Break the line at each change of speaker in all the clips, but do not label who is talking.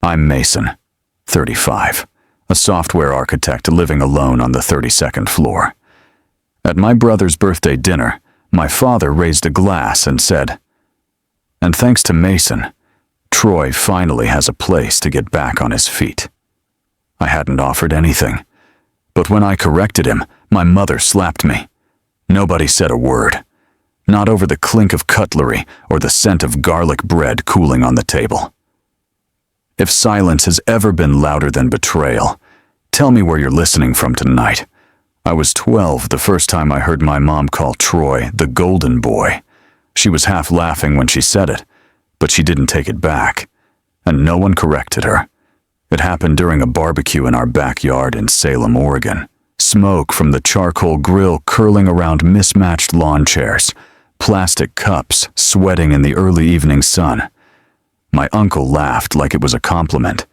I'm Mason, 35, a software architect living alone on the 32nd floor. At my brother's birthday dinner, my father raised a glass and said, "And thanks to Mason, Troy finally has a place to get back on his feet." I hadn't offered anything, but when I corrected him, my mother slapped me. Nobody said a word, not over the clink of cutlery or the scent of garlic bread cooling on the table. If silence has ever been louder than betrayal, tell me where you're listening from tonight. I was 12 the first time I heard my mom call Troy the golden boy. She was half laughing when she said it, but she didn't take it back, and no one corrected her. It happened during a barbecue in our backyard in Salem, Oregon. Smoke from the charcoal grill curling around mismatched lawn chairs, plastic cups sweating in the early evening sun. My uncle laughed like it was a compliment.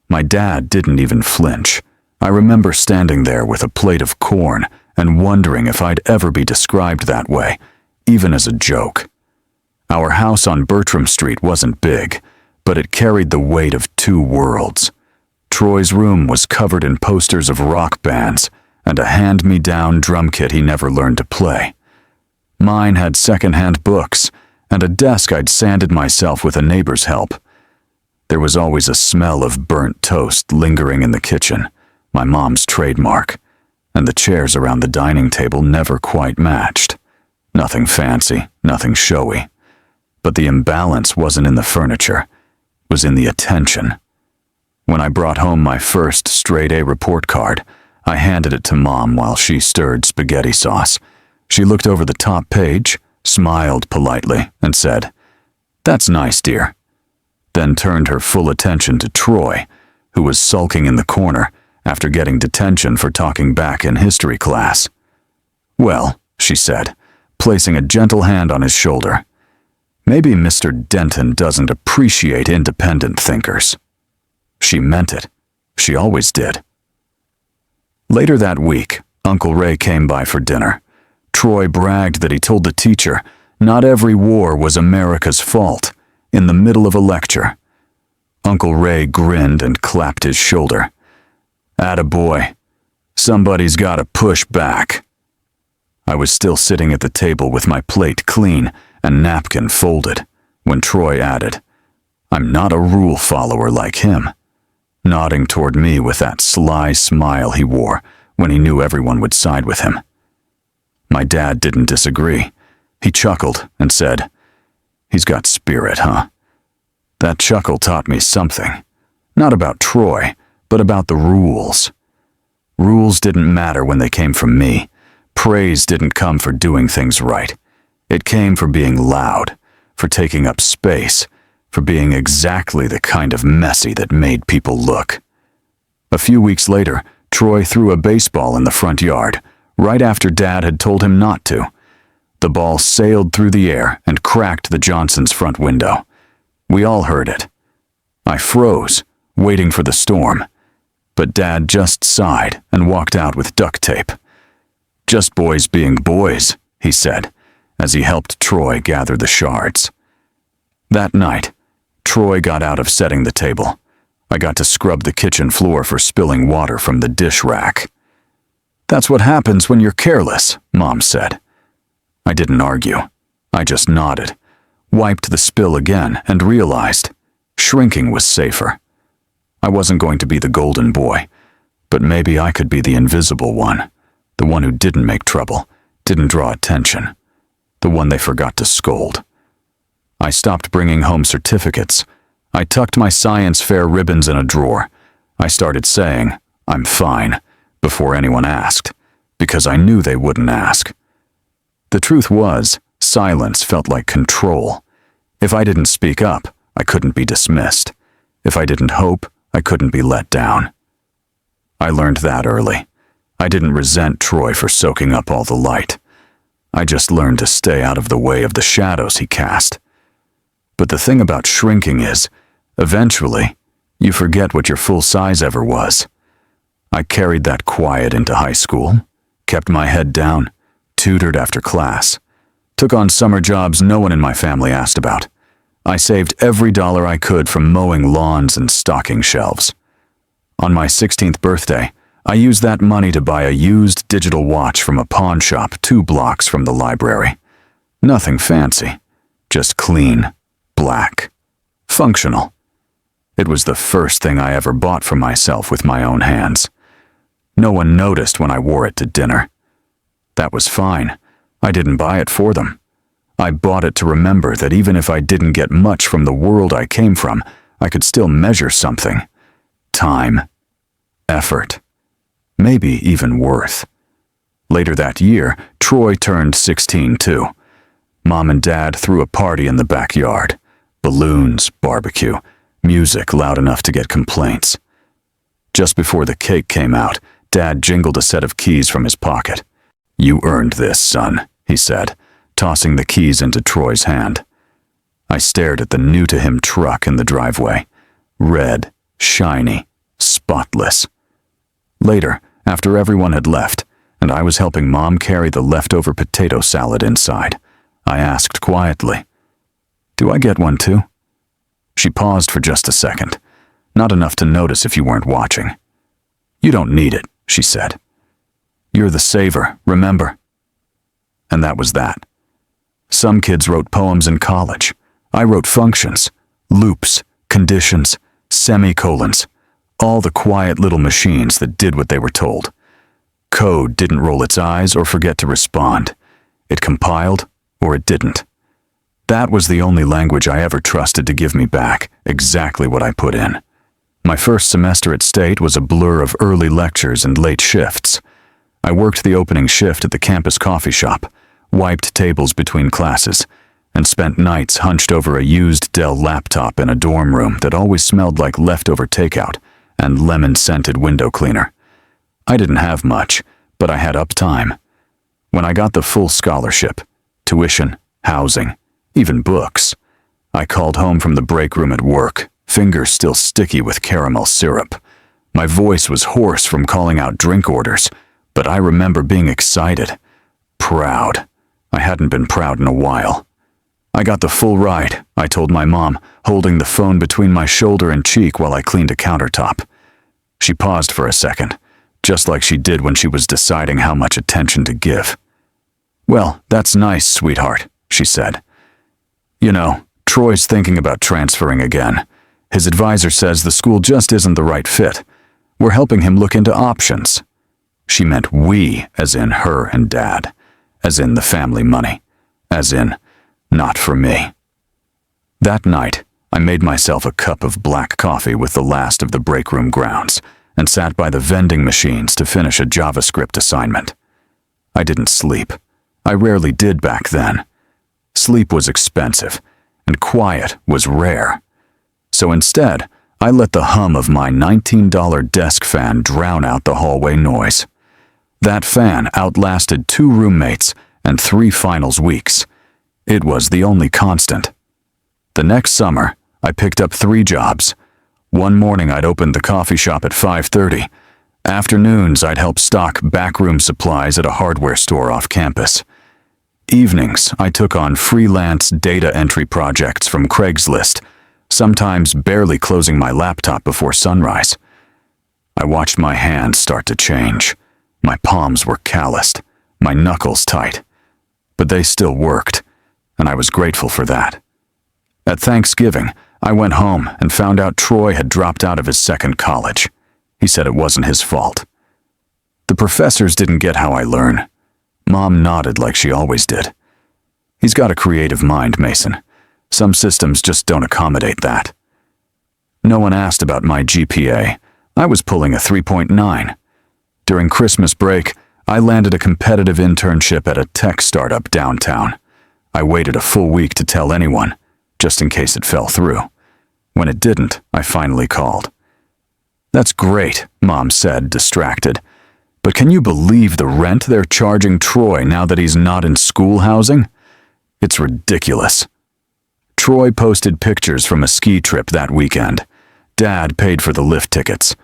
My dad didn't even flinch. I remember standing there with a plate of corn and wondering if I'd ever be described that way, even as a joke. Our house on Bertram Street wasn't big, but it carried the weight of two worlds. Troy's room was covered in posters of rock bands and a hand-me-down drum kit he never learned to play. Mine had second-hand books and a desk I'd sanded myself with a neighbor's help. There was always a smell of burnt toast lingering in the kitchen, my mom's trademark, and the chairs around the dining table never quite matched. Nothing fancy, nothing showy. But the imbalance wasn't in the furniture, it was in the attention. When I brought home my first straight-A report card, I handed it to Mom while she stirred spaghetti sauce. She looked over the top page, smiled politely, and said, "That's nice, dear," then turned her full attention to Troy, who was sulking in the corner after getting detention for talking back in history class. "Well," she said, placing a gentle hand on his shoulder, "maybe Mr. Denton doesn't appreciate independent thinkers." She meant it. She always did. Later that week, Uncle Ray came by for dinner. Troy bragged that he told the teacher not every war was America's fault in the middle of a lecture. Uncle Ray grinned and clapped his shoulder. "Attaboy. Somebody's got to push back." I was still sitting at the table with my plate clean and napkin folded when Troy added, "I'm not a rule follower like him," nodding toward me with that sly smile he wore when he knew everyone would side with him. My dad didn't disagree. He chuckled and said, "He's got spirit, huh?" That chuckle taught me something. Not about Troy, but about the rules. Rules didn't matter when they came from me. Praise didn't come for doing things right. It came for being loud, for taking up space, for being exactly the kind of messy that made people look. A few weeks later, Troy threw a baseball in the front yard, right after Dad had told him not to. The ball sailed through the air and cracked the Johnsons' front window. We all heard it. I froze, waiting for the storm, but Dad just sighed and walked out with duct tape. "Just boys being boys," he said, as he helped Troy gather the shards. That night, Troy got out of setting the table. I got to scrub the kitchen floor for spilling water from the dish rack. "That's what happens when you're careless," Mom said. I didn't argue. I just nodded, wiped the spill again, and realized shrinking was safer. I wasn't going to be the golden boy, but maybe I could be the invisible one, the one who didn't make trouble, didn't draw attention, the one they forgot to scold. I stopped bringing home certificates. I tucked my science fair ribbons in a drawer. I started saying, "I'm fine," before anyone asked, because I knew they wouldn't ask. The truth was, silence felt like control. If I didn't speak up, I couldn't be dismissed. If I didn't hope, I couldn't be let down. I learned that early. I didn't resent Troy for soaking up all the light. I just learned to stay out of the way of the shadows he cast. But the thing about shrinking is, eventually, you forget what your full size ever was. I carried that quiet into high school, kept my head down, tutored after class, took on summer jobs no one in my family asked about, I saved every dollar I could from mowing lawns and stocking shelves. On my 16th birthday, I used that money to buy a used digital watch from a pawn shop 2 blocks from the library. Nothing fancy, just clean, black, functional. It was the first thing I ever bought for myself with my own hands. No one noticed when I wore it to dinner. That was fine. I didn't buy it for them. I bought it to remember that even if I didn't get much from the world I came from, I could still measure something. Time, effort, maybe even worth. Later that year, Troy turned 16 too. Mom and Dad threw a party in the backyard. Balloons, barbecue, music loud enough to get complaints. Just before the cake came out, Dad jingled a set of keys from his pocket. "You earned this, son," he said, tossing the keys into Troy's hand. I stared at the new-to-him truck in the driveway. Red, shiny, spotless. Later, after everyone had left, and I was helping Mom carry the leftover potato salad inside, I asked quietly, "Do I get one too?" She paused for just a second, not enough to notice if you weren't watching. "You don't need it," she said. "You're the saver, remember?" And that was that. Some kids wrote poems in college. I wrote functions, loops, conditions, semicolons, all the quiet little machines that did what they were told. Code didn't roll its eyes or forget to respond. It compiled or it didn't. That was the only language I ever trusted to give me back exactly what I put in. My first semester at State was a blur of early lectures and late shifts. I worked the opening shift at the campus coffee shop, wiped tables between classes, and spent nights hunched over a used Dell laptop in a dorm room that always smelled like leftover takeout and lemon-scented window cleaner. I didn't have much, but I had uptime. When I got the full scholarship, tuition, housing, even books, I called home from the break room at work, fingers still sticky with caramel syrup. My voice was hoarse from calling out drink orders, but I remember being excited, proud. I hadn't been proud in a while. "I got the full ride," I told my mom, holding the phone between my shoulder and cheek while I cleaned a countertop. She paused for a second, just like she did when she was deciding how much attention to give. "Well, that's nice, sweetheart," she said. "You know, Troy's thinking about transferring again. His advisor says the school just isn't the right fit. We're helping him look into options." She meant we, as in her and Dad, as in the family money, as in not for me. That night, I made myself a cup of black coffee with the last of the break room grounds and sat by the vending machines to finish a JavaScript assignment. I didn't sleep. I rarely did back then. Sleep was expensive, and quiet was rare. So instead, I let the hum of my $19 desk fan drown out the hallway noise. That fan outlasted 2 roommates and 3 finals weeks. It was the only constant. The next summer, I picked up 3 jobs. One morning I'd opened the coffee shop at 5:30. Afternoons I'd help stock backroom supplies at a hardware store off campus. Evenings I took on freelance data entry projects from Craigslist, sometimes barely closing my laptop before sunrise. I watched my hands start to change. My palms were calloused, my knuckles tight. But they still worked, and I was grateful for that. At Thanksgiving, I went home and found out Troy had dropped out of his second college. He said it wasn't his fault. The professors didn't get how I learn. Mom nodded like she always did. He's got a creative mind, Mason. Some systems just don't accommodate that. No one asked about my GPA. I was pulling a 3.9. During Christmas break, I landed a competitive internship at a tech startup downtown. I waited a full week to tell anyone, just in case it fell through. When it didn't, I finally called. "That's great," Mom said, distracted. "But can you believe the rent they're charging Troy now that he's not in school housing? It's ridiculous." Troy posted pictures from a ski trip that weekend. Dad paid for the lift tickets.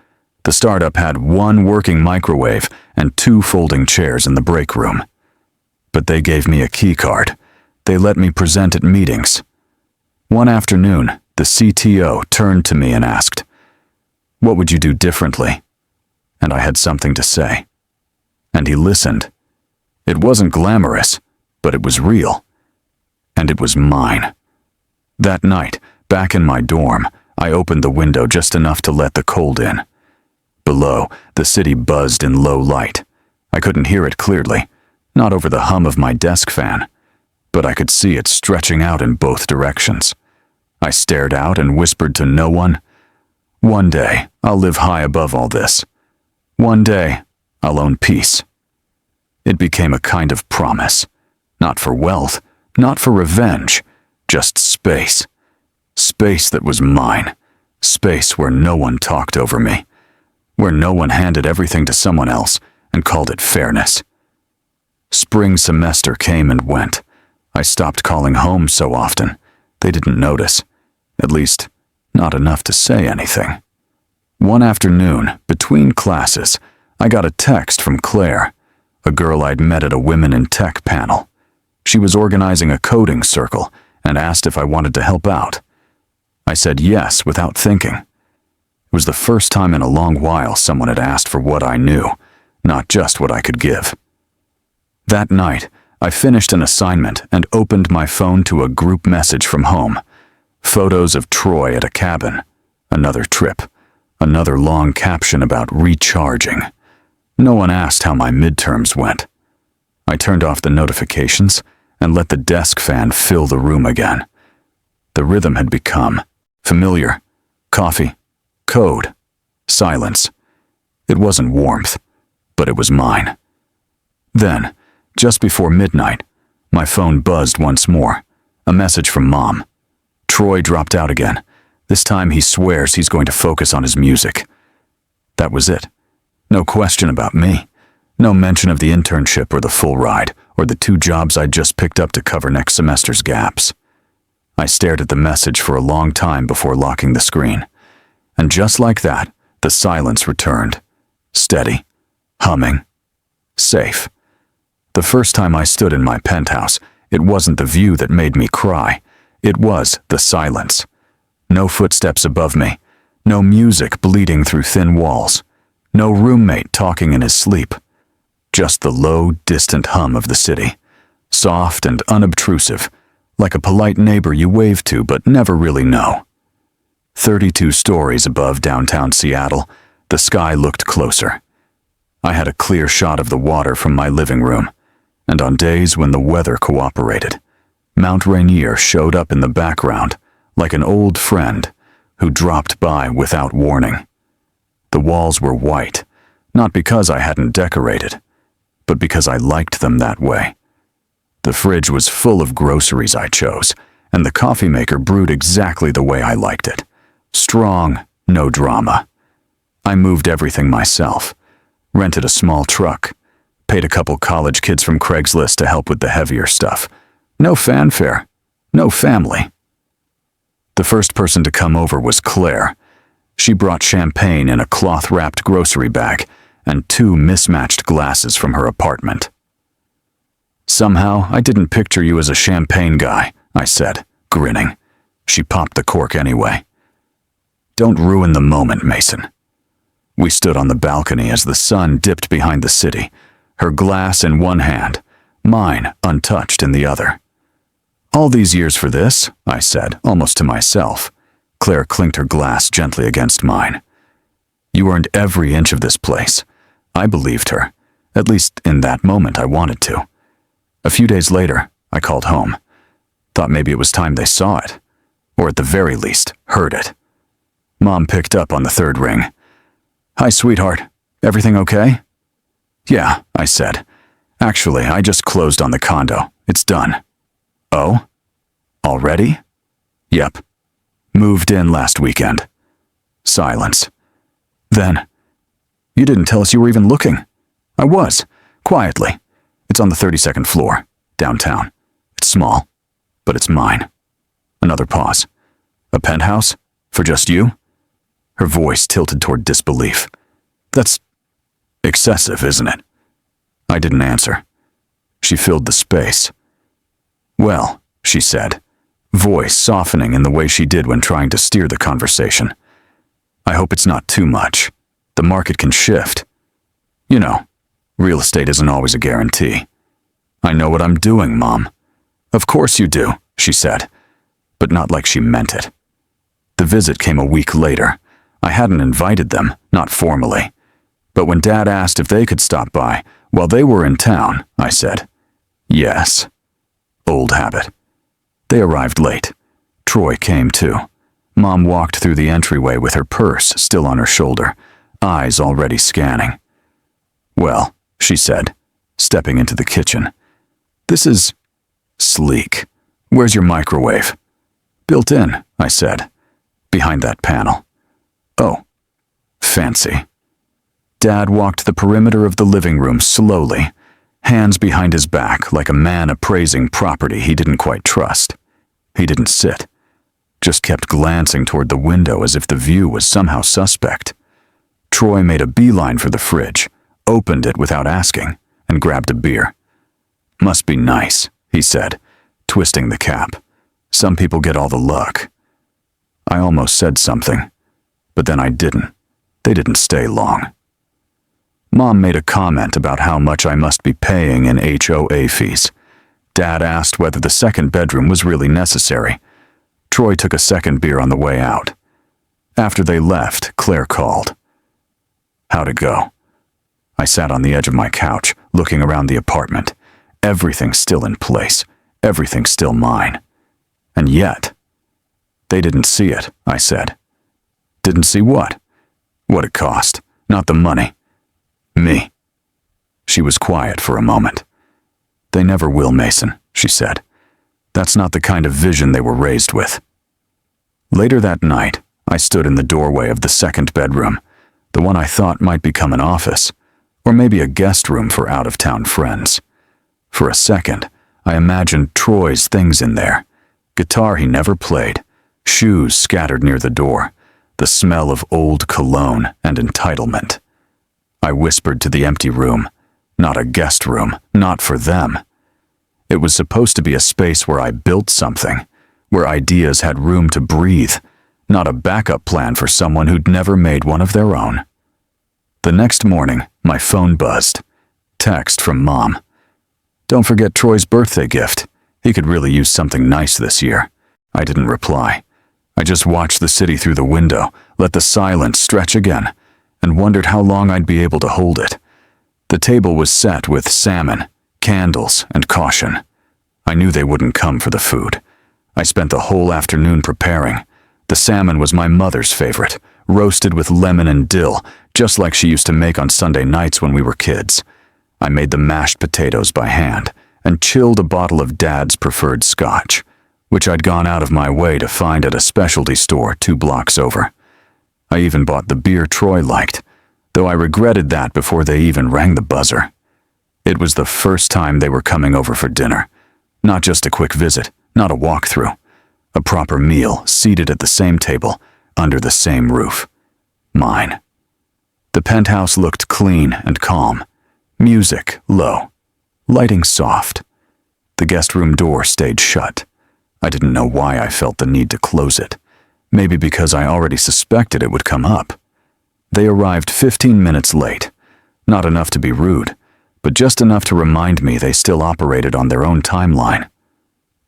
The startup had 1 working microwave and 2 folding chairs in the break room. But they gave me a key card. They let me present at meetings. One afternoon, the CTO turned to me and asked, "What would you do differently?" And I had something to say. And he listened. It wasn't glamorous, but it was real. And it was mine. That night, back in my dorm, I opened the window just enough to let the cold in. Below, the city buzzed in low light. I couldn't hear it clearly, not over the hum of my desk fan, but I could see it stretching out in both directions. I stared out and whispered to no one, "One day, I'll live high above all this. One day, I'll own peace." It became a kind of promise. Not for wealth, not for revenge, just space. Space that was mine. Space where no one talked over me. Where no one handed everything to someone else and called it fairness. Spring semester came and went. I stopped calling home so often. They didn't notice. At least, not enough to say anything. One afternoon, between classes, I got a text from Claire, a girl I'd met at a Women in Tech panel. She was organizing a coding circle and asked if I wanted to help out. I said yes without thinking. It was the first time in a long while someone had asked for what I knew, not just what I could give. That night, I finished an assignment and opened my phone to a group message from home. Photos of Troy at a cabin. Another trip. Another long caption about recharging. No one asked how my midterms went. I turned off the notifications and let the desk fan fill the room again. The rhythm had become familiar. Coffee, code, silence. It wasn't warmth, but it was mine. Then, just before midnight, my phone buzzed once more. A message from Mom. Troy dropped out again. This time he swears he's going to focus on his music. That was it. No question about me. No mention of the internship or the full ride, or the 2 jobs I'd just picked up to cover next semester's gaps. I stared at the message for a long time before locking the screen. And just like that, the silence returned. Steady. Humming. Safe. The first time I stood in my penthouse, it wasn't the view that made me cry. It was the silence. No footsteps above me. No music bleeding through thin walls. No roommate talking in his sleep. Just the low, distant hum of the city. Soft and unobtrusive, like a polite neighbor you wave to but never really know. 32 stories above downtown Seattle, the sky looked closer. I had a clear shot of the water from my living room, and on days when the weather cooperated, Mount Rainier showed up in the background like an old friend who dropped by without warning. The walls were white, not because I hadn't decorated, but because I liked them that way. The fridge was full of groceries I chose, and the coffee maker brewed exactly the way I liked it. Strong, no drama. I moved everything myself, rented a small truck, paid a couple college kids from Craigslist to help with the heavier stuff. No fanfare, no family. The first person to come over was Claire. She brought champagne in a cloth-wrapped grocery bag and 2 mismatched glasses from her apartment. "Somehow, I didn't picture you as a champagne guy," I said, grinning. She popped the cork anyway. "Don't ruin the moment, Mason." We stood on the balcony as the sun dipped behind the city, her glass in one hand, mine untouched in the other. "All these years for this," I said, almost to myself. Claire clinked her glass gently against mine. "You earned every inch of this place." I believed her. At least in that moment I wanted to. A few days later, I called home. Thought maybe it was time they saw it. Or at the very least, heard it. Mom picked up on the 3rd ring. "Hi, sweetheart. Everything okay?" "Yeah," I said. "Actually, I just closed on the condo. It's done." "Oh? Already?" "Yep. Moved in last weekend." Silence. Then, "You didn't tell us you were even looking." "I was. Quietly. It's on the 32nd floor, downtown. It's small, but it's mine." Another pause. "A penthouse? For just you?" Her voice tilted toward disbelief. "That's excessive, isn't it?" I didn't answer. She filled the space. "Well," she said, voice softening in the way she did when trying to steer the conversation. I hope it's not too much. The market can shift. You know, real estate isn't always a guarantee. I know what I'm doing, Mom. Of course you do, she said, but not like she meant it. The visit came a week later. I hadn't invited them, not formally. But when Dad asked if they could stop by while they were in town, I said, yes. Old habit. They arrived late. Troy came too. Mom walked through the entryway with her purse still on her shoulder, eyes already scanning. Well, she said, stepping into the kitchen. This is sleek. Where's your microwave? Built in, I said, behind that panel. Oh, fancy. Dad walked the perimeter of the living room slowly, hands behind his back like a man appraising property he didn't quite trust. He didn't sit, just kept glancing toward the window as if the view was somehow suspect. Troy made a beeline for the fridge, opened it without asking, and grabbed a beer. Must be nice, he said, twisting the cap. Some people get all the luck. I almost said something, but then I didn't. They didn't stay long. Mom made a comment about how much I must be paying in HOA fees. Dad asked whether the second bedroom was really necessary. Troy took a second beer on the way out. After they left, Claire called. How'd it go? I sat on the edge of my couch, looking around the apartment. Everything still in place. Everything still mine. And yet, they didn't see it, I said. Didn't see what? What it cost, not the money. Me. She was quiet for a moment. They never will, Mason, she said. That's not the kind of vision they were raised with. Later that night, I stood in the doorway of the second bedroom, the one I thought might become an office, or maybe a guest room for out-of-town friends. For a second, I imagined Troy's things in there. Guitar he never played, shoes scattered near the door, the smell of old cologne and entitlement. I whispered to the empty room, not a guest room, not for them. It was supposed to be a space where I built something, where ideas had room to breathe, not a backup plan for someone who'd never made one of their own. The next morning, my phone buzzed. Text from Mom. Don't forget Troy's birthday gift. He could really use something nice this year. I didn't reply. I just watched the city through the window, let the silence stretch again, and wondered how long I'd be able to hold it. The table was set with salmon, candles, and caution. I knew they wouldn't come for the food. I spent the whole afternoon preparing. The salmon was my mother's favorite, roasted with lemon and dill, just like she used to make on Sunday nights when we were kids. I made the mashed potatoes by hand and chilled a bottle of Dad's preferred scotch, which I'd gone out of my way to find at a specialty store 2 blocks over. I even bought the beer Troy liked, though I regretted that before they even rang the buzzer. It was the first time they were coming over for dinner. Not just a quick visit, not a walkthrough. A proper meal, seated at the same table, under the same roof. Mine. The penthouse looked clean and calm. Music low. Lighting soft. The guest room door stayed shut. I didn't know why I felt the need to close it. Maybe because I already suspected it would come up. They arrived 15 minutes late. Not enough to be rude, but just enough to remind me they still operated on their own timeline.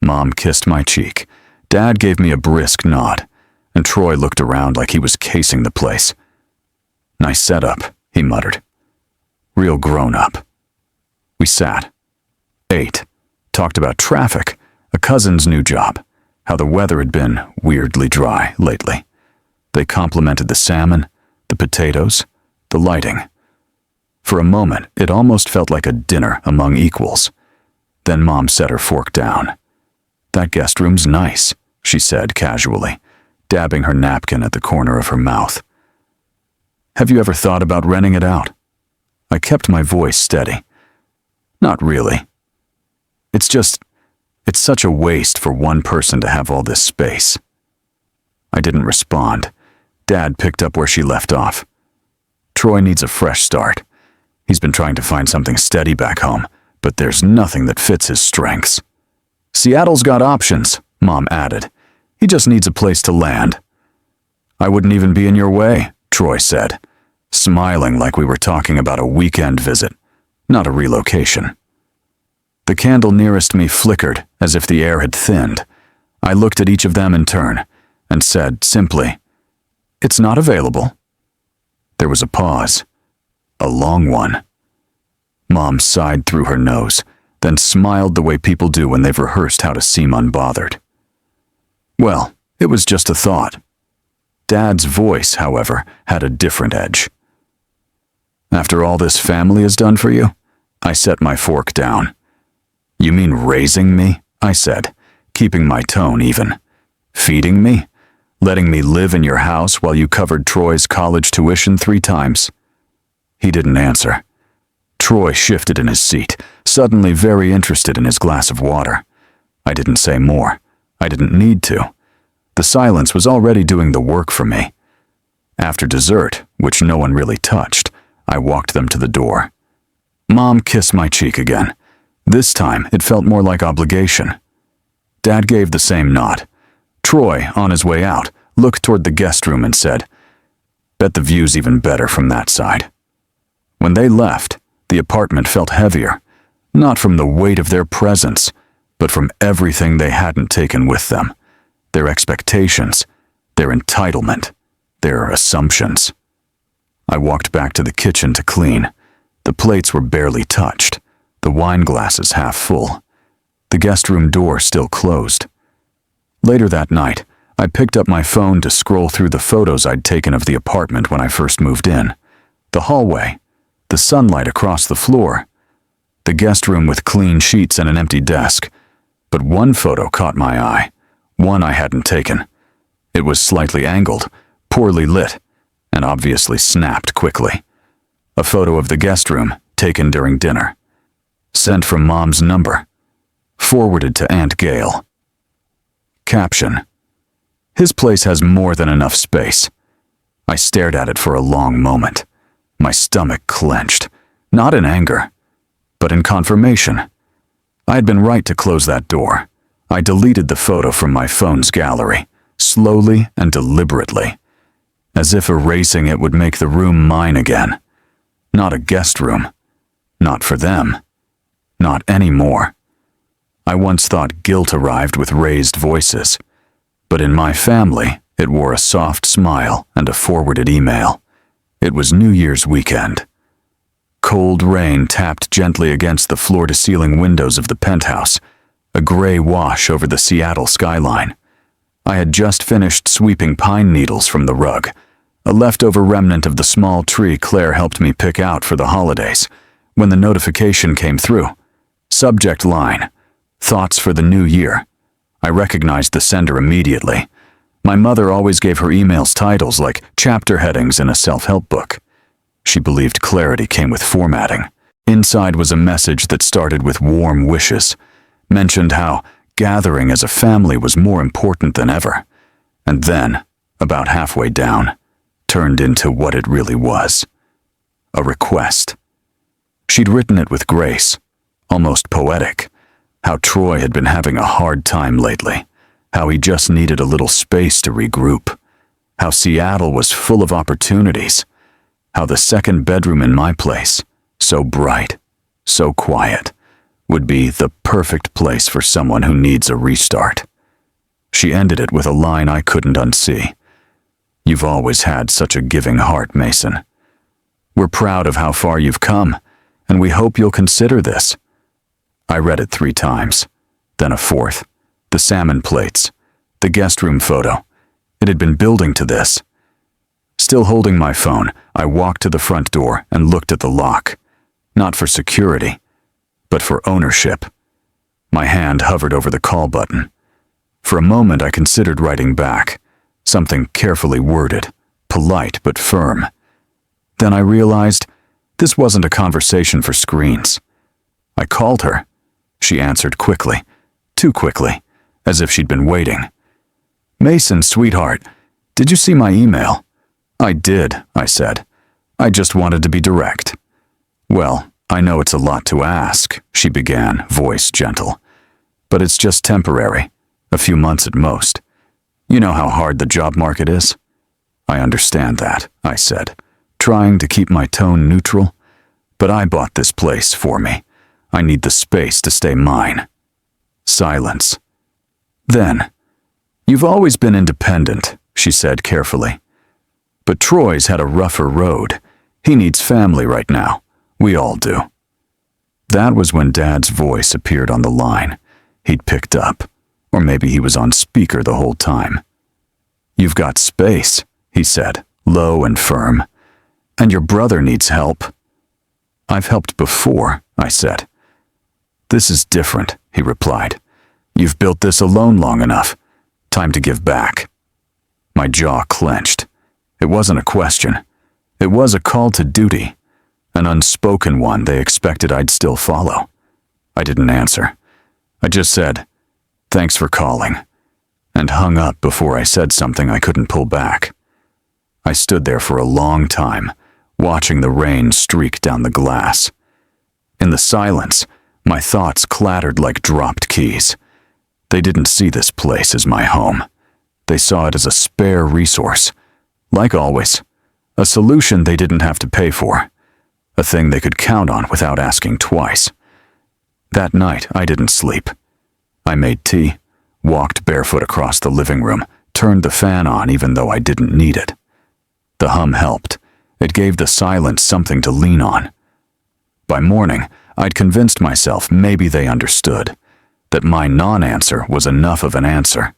Mom kissed my cheek. Dad gave me a brisk nod, and Troy looked around like he was casing the place. Nice setup, he muttered. Real grown-up. We sat, ate, talked about traffic, a cousin's new job, how the weather had been weirdly dry lately. They complimented the salmon, the potatoes, the lighting. For a moment, it almost felt like a dinner among equals. Then Mom set her fork down. That guest room's nice, she said casually, dabbing her napkin at the corner of her mouth. Have you ever thought about renting it out? I kept my voice steady. Not really. It's such a waste for one person to have all this space. I didn't respond. Dad picked up where she left off. Troy needs a fresh start. He's been trying to find something steady back home, but there's nothing that fits his strengths. Seattle's got options, Mom added. "He just needs a place to land." "I wouldn't even be in your way," Troy said, smiling like we were talking about a weekend visit, not a relocation. The candle nearest me flickered as if the air had thinned. I looked at each of them in turn and said simply, "It's not available." There was a pause, a long one. Mom sighed through her nose, then smiled the way people do when they've rehearsed how to seem unbothered. "Well, it was just a thought." Dad's voice, however, had a different edge. "After all this family has done for you?" I set my fork down. "You mean raising me?" I said, keeping my tone even. "Feeding me? Letting me live in your house while you covered Troy's college tuition 3 times? He didn't answer. Troy shifted in his seat, suddenly very interested in his glass of water. I didn't say more. I didn't need to. The silence was already doing the work for me. After dessert, which no one really touched, I walked them to the door. Mom kissed my cheek again. This time, it felt more like obligation. Dad gave the same nod. Troy, on his way out, looked toward the guest room and said, "Bet the view's even better from that side." When they left, the apartment felt heavier, not from the weight of their presence, but from everything they hadn't taken with them. Their expectations, their entitlement, their assumptions. I walked back to the kitchen to clean. The plates were barely touched, the wine glasses half full. The guest room door still closed. Later that night, I picked up my phone to scroll through the photos I'd taken of the apartment when I first moved in. The hallway, the sunlight across the floor, the guest room with clean sheets and an empty desk. But one photo caught my eye, one I hadn't taken. It was slightly angled, poorly lit, and obviously snapped quickly. A photo of the guest room, taken during dinner. Sent from Mom's number. Forwarded to Aunt Gail. Caption: "His place has more than enough space." I stared at it for a long moment. My stomach clenched, not in anger, but in confirmation. I had been right to close that door. I deleted the photo from my phone's gallery, slowly and deliberately, as if erasing it would make the room mine again. Not a guest room. Not for them. Not anymore. I once thought guilt arrived with raised voices, but in my family, it wore a soft smile and a forwarded email. It was New Year's weekend. Cold rain tapped gently against the floor-to-ceiling windows of the penthouse, a gray wash over the Seattle skyline. I had just finished sweeping pine needles from the rug, a leftover remnant of the small tree Claire helped me pick out for the holidays, when the notification came through. Subject line: "Thoughts for the new year." I recognized the sender immediately. My mother always gave her emails titles like chapter headings in a self-help book. She believed clarity came with formatting. Inside was a message that started with warm wishes, mentioned how gathering as a family was more important than ever, and then, about halfway down, turned into what it really was: a request. She'd written it with grace, almost poetic, how Troy had been having a hard time lately, how he just needed a little space to regroup, how Seattle was full of opportunities, how the second bedroom in my place, so bright, so quiet, would be the perfect place for someone who needs a restart. She ended it with a line I couldn't unsee. "You've always had such a giving heart, Mason. We're proud of how far you've come, and we hope you'll consider this." I read it 3 times, then a 4th. The salmon plates, the guest room photo. It had been building to this. Still holding my phone, I walked to the front door and looked at the lock. Not for security, but for ownership. My hand hovered over the call button. For a moment I considered writing back, something carefully worded, polite but firm. Then I realized this wasn't a conversation for screens. I called her. She answered quickly, too quickly, as if she'd been waiting. "Mason, sweetheart, did you see my email?" "I did," I said. "I just wanted to be direct." "Well, I know it's a lot to ask," she began, voice gentle. "But it's just temporary. A few months at most. You know how hard the job market is? I understand that, I said, trying to keep my tone neutral. But I bought this place for me. I need the space to stay mine. Silence. Then, "You've always been independent," she said carefully. "But Troy's had a rougher road. He needs family right now. We all do." That was when Dad's voice appeared on the line. He'd picked up, or maybe he was on speaker the whole time. "You've got space," he said, low and firm. "And your brother needs help." "I've helped before," I said. "This is different," he replied. "You've built this alone long enough. Time to give back." My jaw clenched. It wasn't a question. It was a call to duty, an unspoken one they expected I'd still follow. I didn't answer. I just said, "Thanks for calling," and hung up before I said something I couldn't pull back. I stood there for a long time, watching the rain streak down the glass. In the silence, my thoughts clattered like dropped keys. They didn't see this place as my home. They saw it as a spare resource. Like always, a solution they didn't have to pay for. A thing they could count on without asking twice. That night, I didn't sleep. I made tea, walked barefoot across the living room, turned the fan on even though I didn't need it. The hum helped. It gave the silence something to lean on. By morning, I'd convinced myself maybe they understood, that my non-answer was enough of an answer.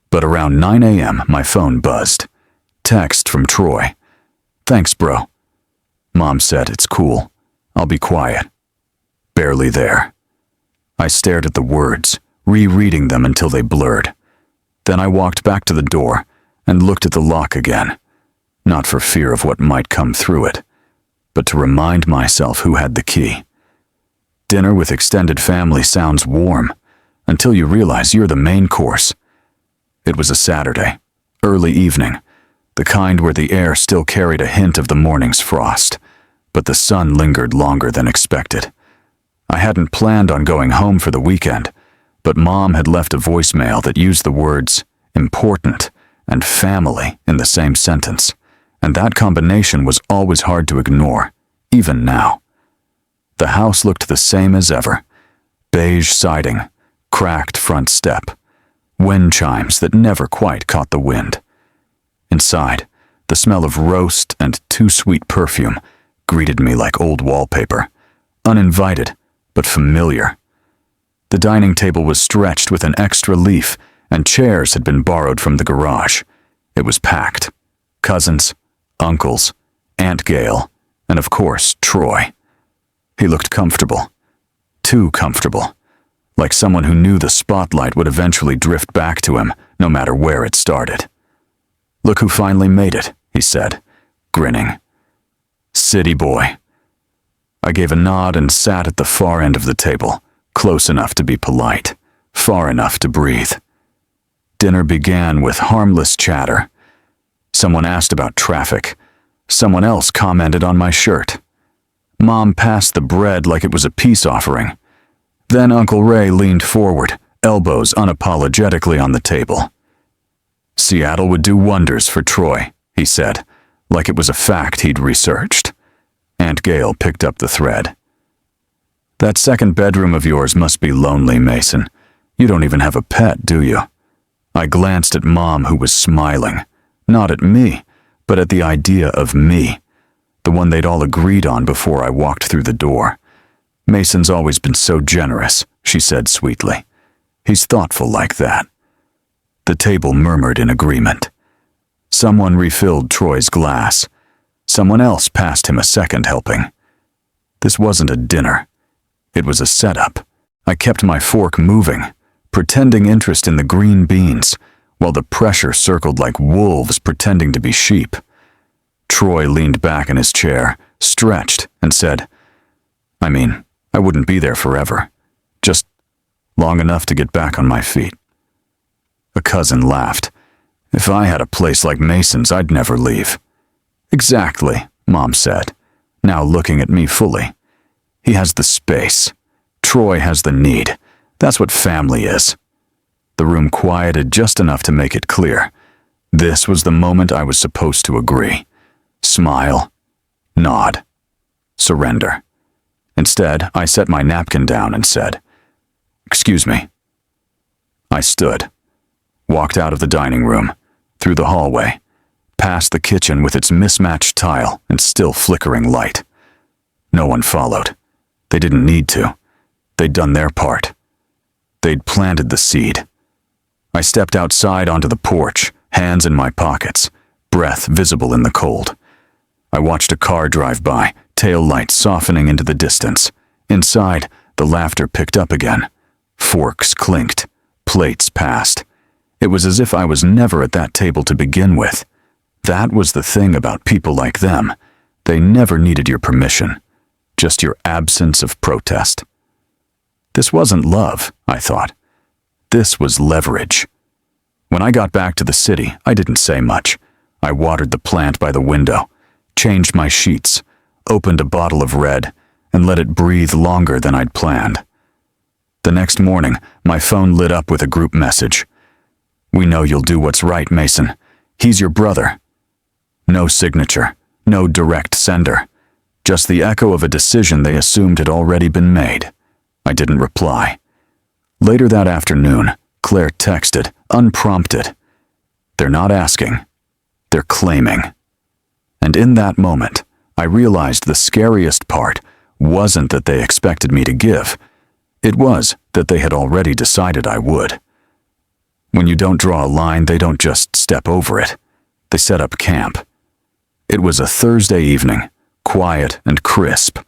But around 9 a.m., my phone buzzed. Text from Troy. "Thanks, bro." Mom said, "It's cool. I'll be quiet." Barely there. I stared at the words, rereading them until they blurred. Then I walked back to the door and looked at the lock again, not for fear of what might come through it, but to remind myself who had the key. Dinner with extended family sounds warm, until you realize you're the main course. It was a Saturday, early evening, the kind where the air still carried a hint of the morning's frost, but the sun lingered longer than expected. I hadn't planned on going home for the weekend, but Mom had left a voicemail that used the words important and family in the same sentence, and that combination was always hard to ignore, even now. The house looked the same as ever. Beige siding, cracked front step, wind chimes that never quite caught the wind. Inside, the smell of roast and too sweet perfume greeted me like old wallpaper, uninvited but familiar. The dining table was stretched with an extra leaf, and chairs had been borrowed from the garage. It was packed. Cousins, uncles, Aunt Gail, and of course, Troy. He looked comfortable. Too comfortable. Like someone who knew the spotlight would eventually drift back to him, no matter where it started. "Look who finally made it," he said, grinning. "City boy." I gave a nod and sat at the far end of the table, close enough to be polite, far enough to breathe. Dinner began with harmless chatter. Someone asked about traffic. Someone else commented on my shirt. Mom passed the bread like it was a peace offering. Then Uncle Ray leaned forward, elbows unapologetically on the table. "Seattle would do wonders for Troy," he said, like it was a fact he'd researched. Aunt Gail picked up the thread. "That second bedroom of yours must be lonely, Mason. You don't even have a pet, do you?" I glanced at Mom, who was smiling. Not at me, but at the idea of me, the one they'd all agreed on before I walked through the door. "Mason's always been so generous," she said sweetly. "He's thoughtful like that." The table murmured in agreement. Someone refilled Troy's glass. Someone else passed him a second helping. This wasn't a dinner. It was a setup. I kept my fork moving, pretending interest in the green beans, while the pressure circled like wolves pretending to be sheep. Troy leaned back in his chair, stretched, and said, I wouldn't be there forever. Just long enough to get back on my feet." A cousin laughed. "If I had a place like Mason's, I'd never leave." "Exactly," Mom said, now looking at me fully. "He has the space. Troy has the need. That's what family is." the room quieted just enough to make it clear. This was the moment I was supposed to agree. Smile, nod, surrender. Instead, I set my napkin down and said, "Excuse me." I stood, walked out of the dining room, through the hallway, past the kitchen with its mismatched tile and still flickering light. No one followed. They didn't need to. They'd done their part. They'd planted the seed. I stepped outside onto the porch, hands in my pockets, breath visible in the cold. I watched a car drive by, tail lights softening into the distance. Inside, the laughter picked up again. Forks clinked. Plates passed. It was as if I was never at that table to begin with. That was the thing about people like them. They never needed your permission, just your absence of protest. This wasn't love, I thought. This was leverage. When I got back to the city, I didn't say much. I watered the plant by the window, changed my sheets, opened a bottle of red, and let it breathe longer than I'd planned. The next morning, my phone lit up with a group message. "We know you'll do what's right, Mason. He's your brother." No signature, no direct sender, just the echo of a decision they assumed had already been made. I didn't reply. Later that afternoon, Claire texted, unprompted. "They're not asking. They're claiming." And in that moment, I realized the scariest part wasn't that they expected me to give. It was that they had already decided I would. When you don't draw a line, they don't just step over it. They set up camp. It was a Thursday evening, quiet and crisp,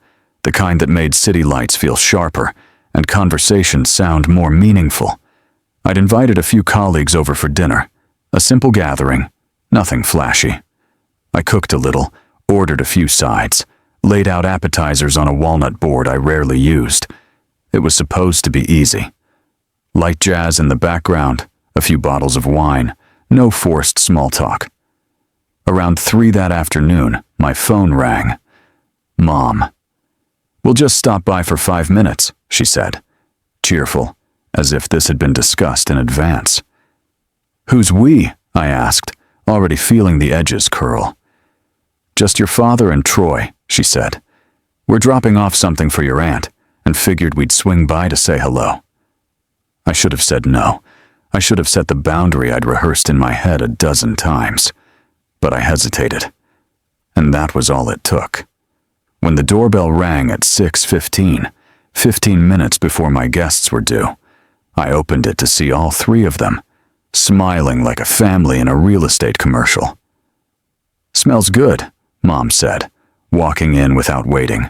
the kind that made city lights feel sharper and conversations sound more meaningful. I'd invited a few colleagues over for dinner, a simple gathering, nothing flashy. I cooked a little, ordered a few sides, laid out appetizers on a walnut board I rarely used. It was supposed to be easy. Light jazz in the background, a few bottles of wine, no forced small talk. Around 3 that afternoon, my phone rang. Mom. "We'll just stop by for 5 minutes, she said, cheerful, as if this had been discussed in advance. "Who's we?" I asked, already feeling the edges curl. "Just your father and Troy," she said. "We're dropping off something for your aunt, and figured we'd swing by to say hello." I should have said no. I should have set the boundary I'd rehearsed in my head a dozen times. But I hesitated. And that was all it took. When the doorbell rang at 6:15, 15 minutes before my guests were due, I opened it to see all 3 of them, smiling like a family in a real estate commercial. "Smells good," Mom said, walking in without waiting.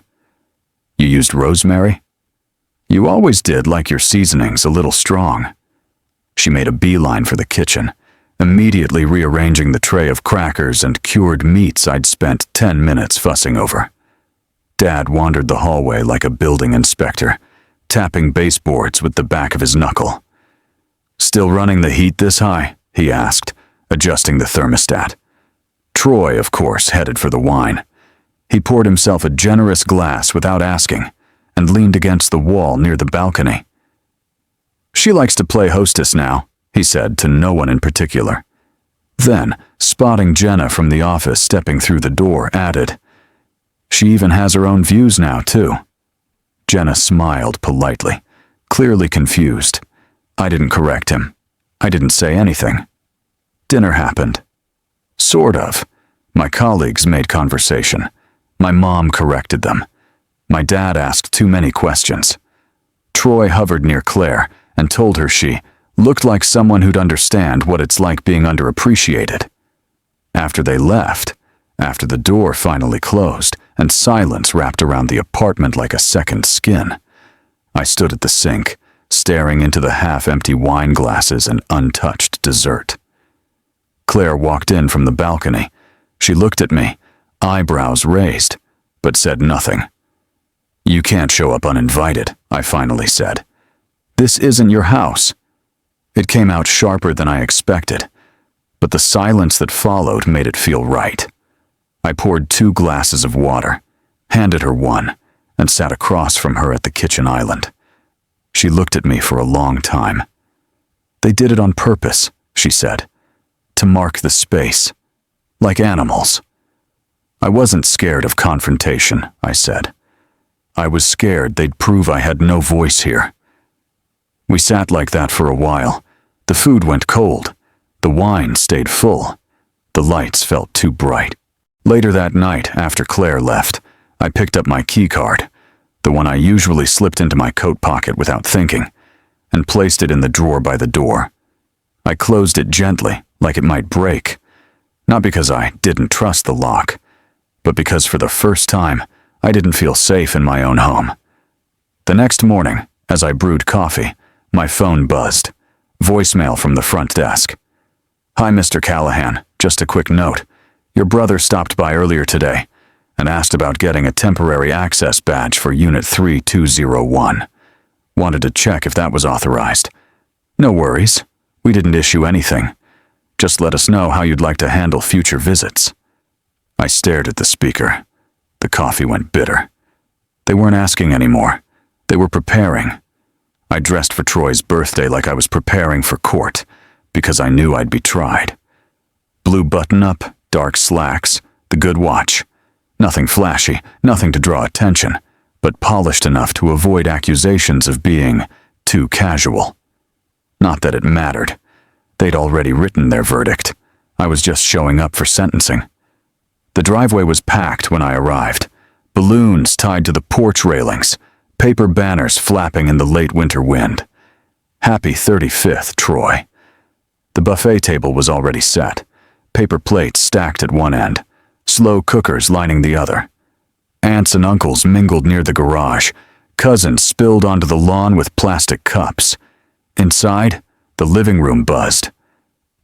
"You used rosemary? You always did like your seasonings a little strong." She made a beeline for the kitchen, immediately rearranging the tray of crackers and cured meats I'd spent 10 minutes fussing over. Dad wandered the hallway like a building inspector, tapping baseboards with the back of his knuckle. "Still running the heat this high?" he asked, adjusting the thermostat. Troy, of course, headed for the wine. He poured himself a generous glass without asking, and leaned against the wall near the balcony. "She likes to play hostess now," he said to no one in particular. Then, spotting Jenna from the office stepping through the door, added, "She even has her own views now, too." Jenna smiled politely, clearly confused. I didn't correct him. I didn't say anything. Dinner happened. Sort of. My colleagues made conversation. My mom corrected them. My dad asked too many questions. Troy hovered near Claire and told her she looked like someone who'd understand what it's like being underappreciated. After they left, after the door finally closed and silence wrapped around the apartment like a second skin, I stood at the sink, staring into the half-empty wine glasses and untouched dessert. Claire walked in from the balcony. She looked at me, eyebrows raised, but said nothing. "You can't show up uninvited," I finally said. "This isn't your house." It came out sharper than I expected, but the silence that followed made it feel right. I poured 2 glasses of water, handed her one, and sat across from her at the kitchen island. She looked at me for a long time. They did it on purpose, she said, to mark the space, like animals. I wasn't scared of confrontation, I said. I was scared they'd prove I had no voice here. We sat like that for a while. The food went cold. The wine stayed full. The lights felt too bright. Later that night, after Claire left, I picked up my keycard, the one I usually slipped into my coat pocket without thinking, and placed it in the drawer by the door. I closed it gently, like it might break, not because I didn't trust the lock, but because for the first time, I didn't feel safe in my own home. The next morning, as I brewed coffee, my phone buzzed. Voicemail from the front desk. "Hi, Mr. Callahan. Just a quick note. Your brother stopped by earlier today and asked about getting a temporary access badge for Unit 3201. Wanted to check if that was authorized. No worries. We didn't issue anything. Just let us know how you'd like to handle future visits." I stared at the speaker. The coffee went bitter. They weren't asking anymore. They were preparing. I dressed for Troy's birthday like I was preparing for court, because I knew I'd be tried. Blue button-up, dark slacks, the good watch. Nothing flashy, nothing to draw attention, but polished enough to avoid accusations of being too casual. Not that it mattered. They'd already written their verdict. I was just showing up for sentencing. The driveway was packed when I arrived. Balloons tied to the porch railings, paper banners flapping in the late winter wind. Happy 35th, Troy. The buffet table was already set, paper plates stacked at one end, slow cookers lining the other. Aunts and uncles mingled near the garage, cousins spilled onto the lawn with plastic cups. Inside, the living room buzzed.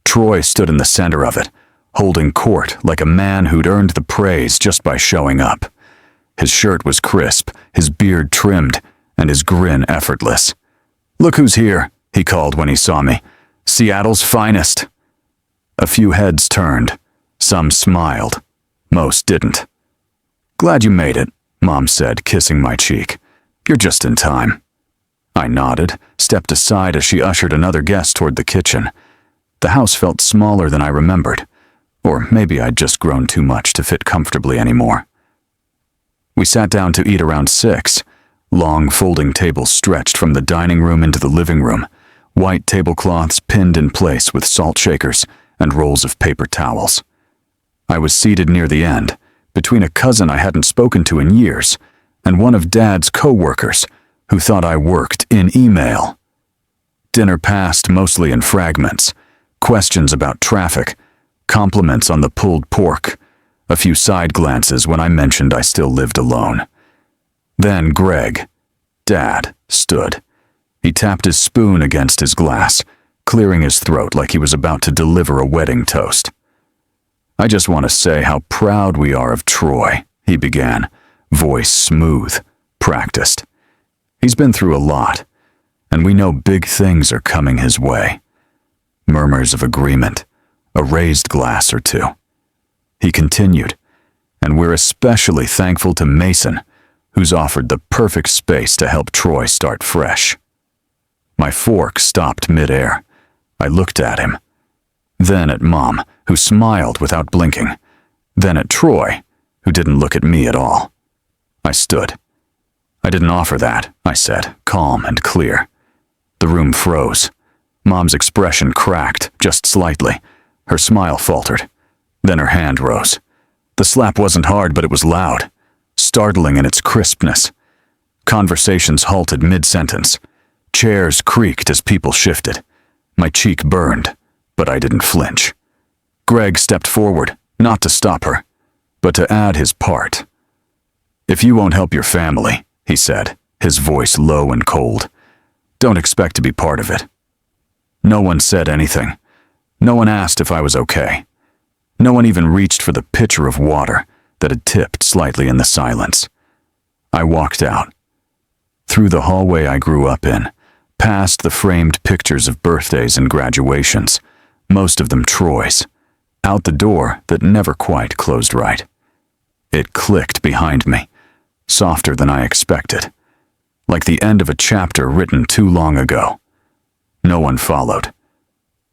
Troy stood in the center of it, holding court like a man who'd earned the praise just by showing up. His shirt was crisp, his beard trimmed, and his grin effortless. "Look who's here," he called when he saw me. "Seattle's finest." A few heads turned. Some smiled. Most didn't. "Glad you made it," Mom said, kissing my cheek. "You're just in time." I nodded, stepped aside as she ushered another guest toward the kitchen. The house felt smaller than I remembered. Or maybe I'd just grown too much to fit comfortably anymore. We sat down to eat around 6. Long folding tables stretched from the dining room into the living room, white tablecloths pinned in place with salt shakers and rolls of paper towels. I was seated near the end, between a cousin I hadn't spoken to in years and one of Dad's co-workers who thought I worked in email. Dinner passed mostly in fragments, questions about traffic, compliments on the pulled pork, a few side glances when I mentioned I still lived alone. Then Greg, Dad, stood. He tapped his spoon against his glass, clearing his throat like he was about to deliver a wedding toast. "I just want to say how proud we are of Troy," he began, voice smooth, practiced. "He's been through a lot, and we know big things are coming his way." Murmurs of agreement, a raised glass or two. He continued, "And we're especially thankful to Mason, who's offered the perfect space to help Troy start fresh." My fork stopped midair. I looked at him. Then at Mom, who smiled without blinking. Then at Troy, who didn't look at me at all. I stood. "I didn't offer that," I said, calm and clear. The room froze. Mom's expression cracked, just slightly. Her smile faltered. Then her hand rose. The slap wasn't hard, but it was loud, startling in its crispness. Conversations halted mid-sentence. Chairs creaked as people shifted. My cheek burned, but I didn't flinch. Greg stepped forward, not to stop her, but to add his part. "If you won't help your family," he said, his voice low and cold, "don't expect to be part of it." No one said anything. No one asked if I was okay. No one even reached for the pitcher of water that had tipped slightly in the silence. I walked out. Through the hallway I grew up in, past the framed pictures of birthdays and graduations, most of them Troy's, out the door that never quite closed right. It clicked behind me, softer than I expected, like the end of a chapter written too long ago. No one followed.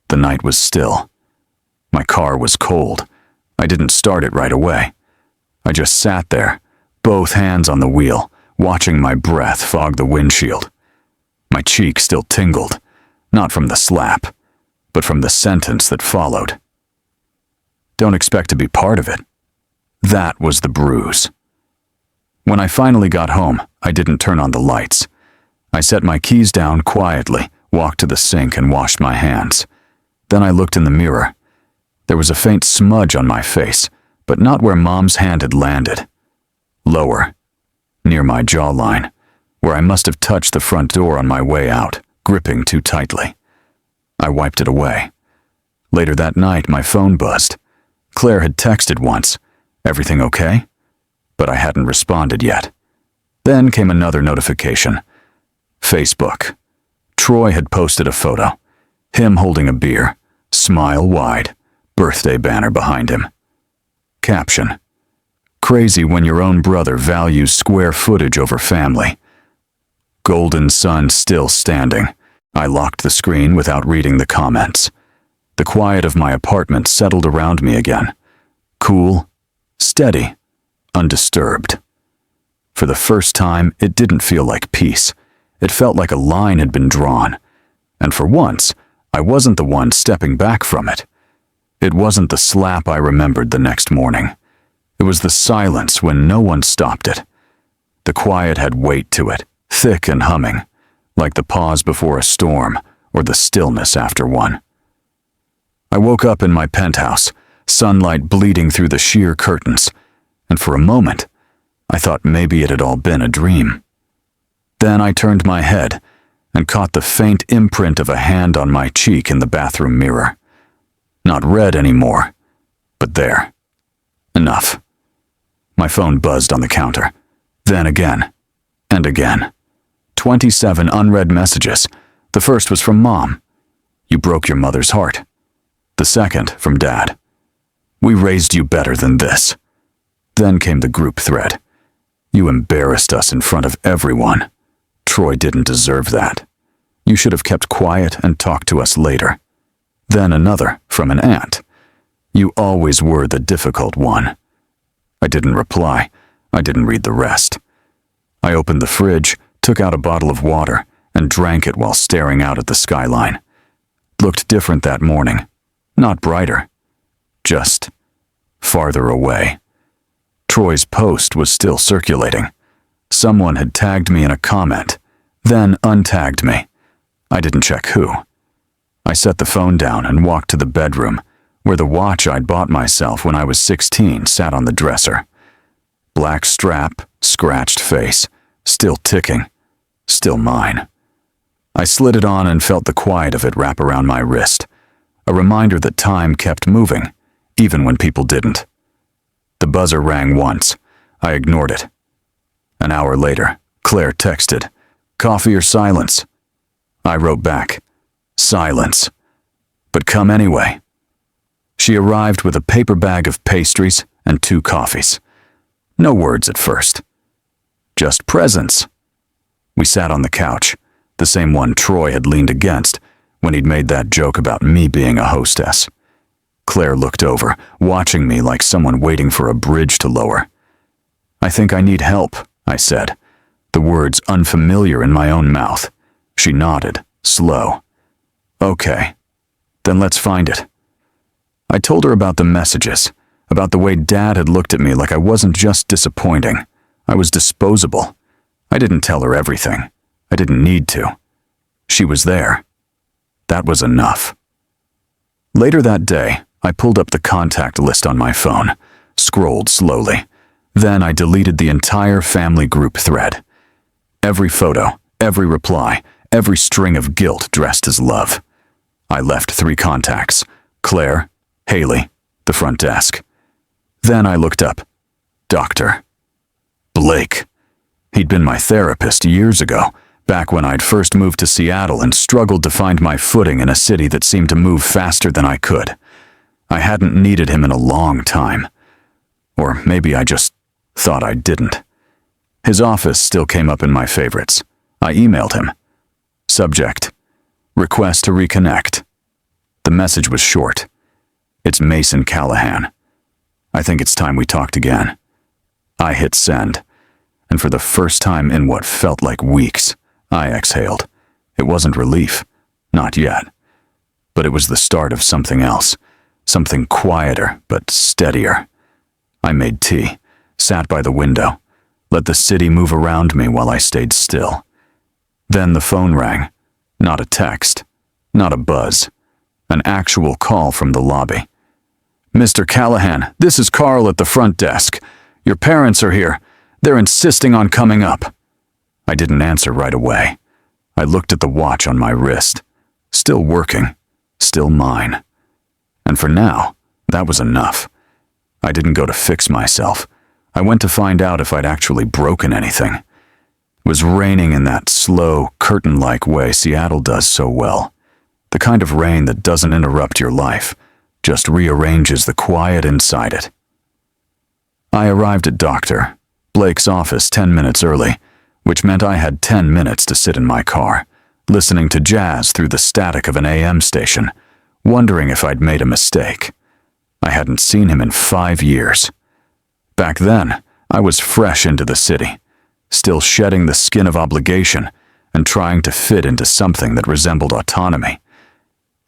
The night was still. My car was cold. I didn't start it right away. I just sat there, both hands on the wheel, watching my breath fog the windshield. My cheek still tingled, not from the slap, but from the sentence that followed. Don't expect to be part of it. That was the bruise. When I finally got home, I didn't turn on the lights. I set my keys down quietly, walked to the sink and washed my hands. Then I looked in the mirror. There was a faint smudge on my face, but not where Mom's hand had landed. Lower, near my jawline, where I must have touched the front door on my way out, gripping too tightly. I wiped it away. Later that night, my phone buzzed. Claire had texted once, "Everything okay?" But I hadn't responded yet. Then came another notification. Facebook. Troy had posted a photo. Him holding a beer, smile wide, birthday banner behind him. Caption. Crazy when your own brother values square footage over family. Golden sun still standing. I locked the screen without reading the comments. The quiet of my apartment settled around me again. Cool, steady, undisturbed. For the first time, it didn't feel like peace. It felt like a line had been drawn. And for once, I wasn't the one stepping back from it. It wasn't the slap I remembered the next morning. It was the silence when no one stopped it. The quiet had weight to it, thick and humming, like the pause before a storm or the stillness after one. I woke up in my penthouse, sunlight bleeding through the sheer curtains, and for a moment, I thought maybe it had all been a dream. Then I turned my head and caught the faint imprint of a hand on my cheek in the bathroom mirror. Not red anymore, but there. Enough. My phone buzzed on the counter, then again, and again. 27 unread messages. The first was from Mom. "You broke your mother's heart." The second from Dad. "We raised you better than this." Then came the group thread. "You embarrassed us in front of everyone. Troy didn't deserve that. You should have kept quiet and talked to us later." Then another from an aunt. "You always were the difficult one." I didn't reply. I didn't read the rest. I opened the fridge, took out a bottle of water, and drank it while staring out at the skyline. Looked different that morning. Not brighter. Just farther away. Troy's post was still circulating. Someone had tagged me in a comment, then untagged me. I didn't check who. I set the phone down and walked to the bedroom, where the watch I'd bought myself when I was 16 sat on the dresser. Black strap, scratched face, still ticking, still mine. I slid it on and felt the quiet of it wrap around my wrist, a reminder that time kept moving, even when people didn't. The buzzer rang once. I ignored it. An hour later, Claire texted, "Coffee or silence?" I wrote back, "Silence. But come anyway." She arrived with a paper bag of pastries and 2 coffees. No words at first. Just presents. We sat on the couch, the same one Troy had leaned against when he'd made that joke about me being a hostess. Claire looked over, watching me like someone waiting for a bridge to lower. "I think I need help," I said, the words unfamiliar in my own mouth. She nodded, slow. "Okay, then let's find it." I told her about the messages, about the way Dad had looked at me like I wasn't just disappointing. I was disposable. I didn't tell her everything. I didn't need to. She was there. That was enough. Later that day, I pulled up the contact list on my phone, scrolled slowly. Then I deleted the entire family group thread. Every photo, every reply, every string of guilt dressed as love. I left 3 contacts: Claire, Haley, the front desk. Then I looked up. Dr. Blake. He'd been my therapist years ago, back when I'd first moved to Seattle and struggled to find my footing in a city that seemed to move faster than I could. I hadn't needed him in a long time. Or maybe I just thought I didn't. His office still came up in my favorites. I emailed him. Subject: request to reconnect. The message was short. "It's Mason Callahan. I think it's time we talked again." I hit send, and for the first time in what felt like weeks, I exhaled. It wasn't relief, not yet, but it was the start of something else, something quieter but steadier. I made tea, sat by the window, let the city move around me while I stayed still. Then the phone rang. Not a text, not a buzz, an actual call from the lobby. "Mr. Callahan, this is Carl at the front desk. Your parents are here. They're insisting on coming up." I didn't answer right away. I looked at the watch on my wrist. Still working, still mine. And for now, that was enough. I didn't go to fix myself. I went to find out if I'd actually broken anything. It was raining in that slow, curtain-like way Seattle does so well. The kind of rain that doesn't interrupt your life, just rearranges the quiet inside it. I arrived at Dr. Blake's office 10 minutes early, which meant I had 10 minutes to sit in my car, listening to jazz through the static of an AM station, wondering if I'd made a mistake. I hadn't seen him in 5 years. Back then, I was fresh into the city, still shedding the skin of obligation and trying to fit into something that resembled autonomy.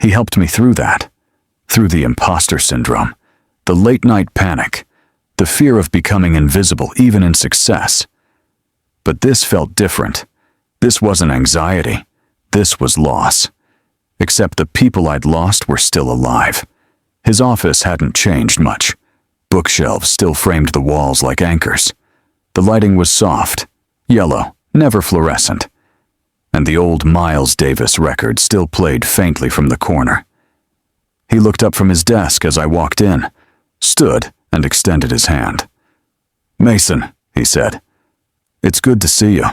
He helped me through that, through the imposter syndrome, the late-night panic, the fear of becoming invisible even in success. But this felt different. This wasn't anxiety. This was loss. Except the people I'd lost were still alive. His office hadn't changed much. Bookshelves still framed the walls like anchors. The lighting was soft, yellow, never fluorescent. And the old Miles Davis record still played faintly from the corner. He looked up from his desk as I walked in, stood, and extended his hand. "Mason," he said, "it's good to see you."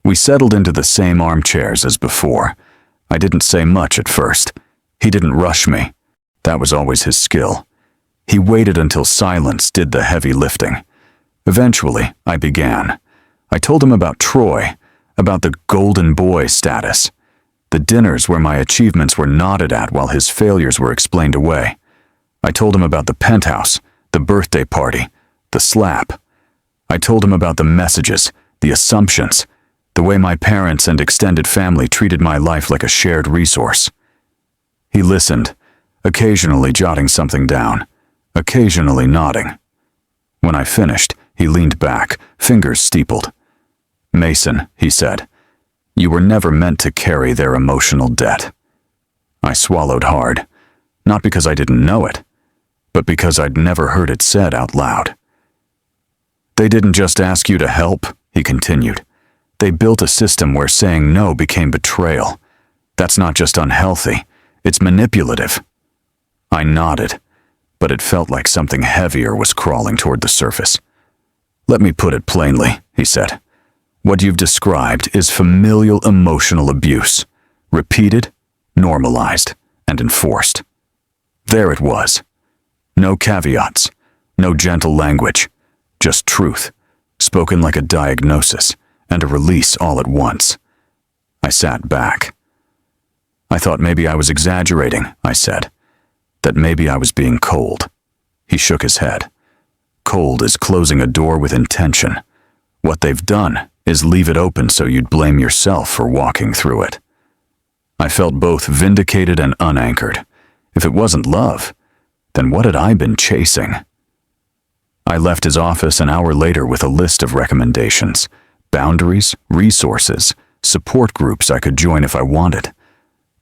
We settled into the same armchairs as before. I didn't say much at first. He didn't rush me. That was always his skill. He waited until silence did the heavy lifting. Eventually, I began. I told him about Troy, about the golden boy status, the dinners where my achievements were nodded at while his failures were explained away. I told him about the penthouse, the birthday party, the slap. I told him about the messages, the assumptions, the way my parents and extended family treated my life like a shared resource. He listened, occasionally jotting something down, occasionally nodding. When I finished, he leaned back, fingers steepled. "Mason," he said, "you were never meant to carry their emotional debt." I swallowed hard, not because I didn't know it, but because I'd never heard it said out loud. "They didn't just ask you to help," he continued. "They built a system where saying no became betrayal. That's not just unhealthy, it's manipulative." I nodded, but it felt like something heavier was crawling toward the surface. "Let me put it plainly," he said. "What you've described is familial emotional abuse, repeated, normalized, and enforced." There it was. No caveats, no gentle language, just truth, spoken like a diagnosis and a release all at once. I sat back. "I thought maybe I was exaggerating," I said. "That maybe I was being cold." He shook his head. "Cold is closing a door with intention. What they've done is leave it open so you'd blame yourself for walking through it." I felt both vindicated and unanchored. If it wasn't love, then what had I been chasing? I left his office an hour later with a list of recommendations, boundaries, resources, support groups I could join if I wanted.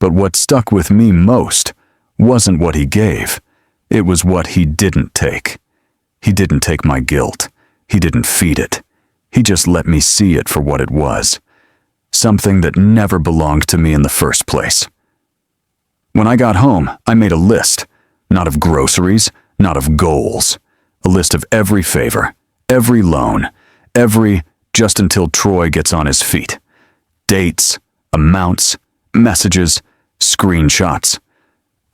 But what stuck with me most wasn't what he gave. It was what he didn't take. He didn't take my guilt. He didn't feed it. He just let me see it for what it was. Something that never belonged to me in the first place. When I got home, I made a list, not of groceries, not of goals. A list of every favor, every loan, every just until Troy gets on his feet. Dates, amounts, messages, screenshots.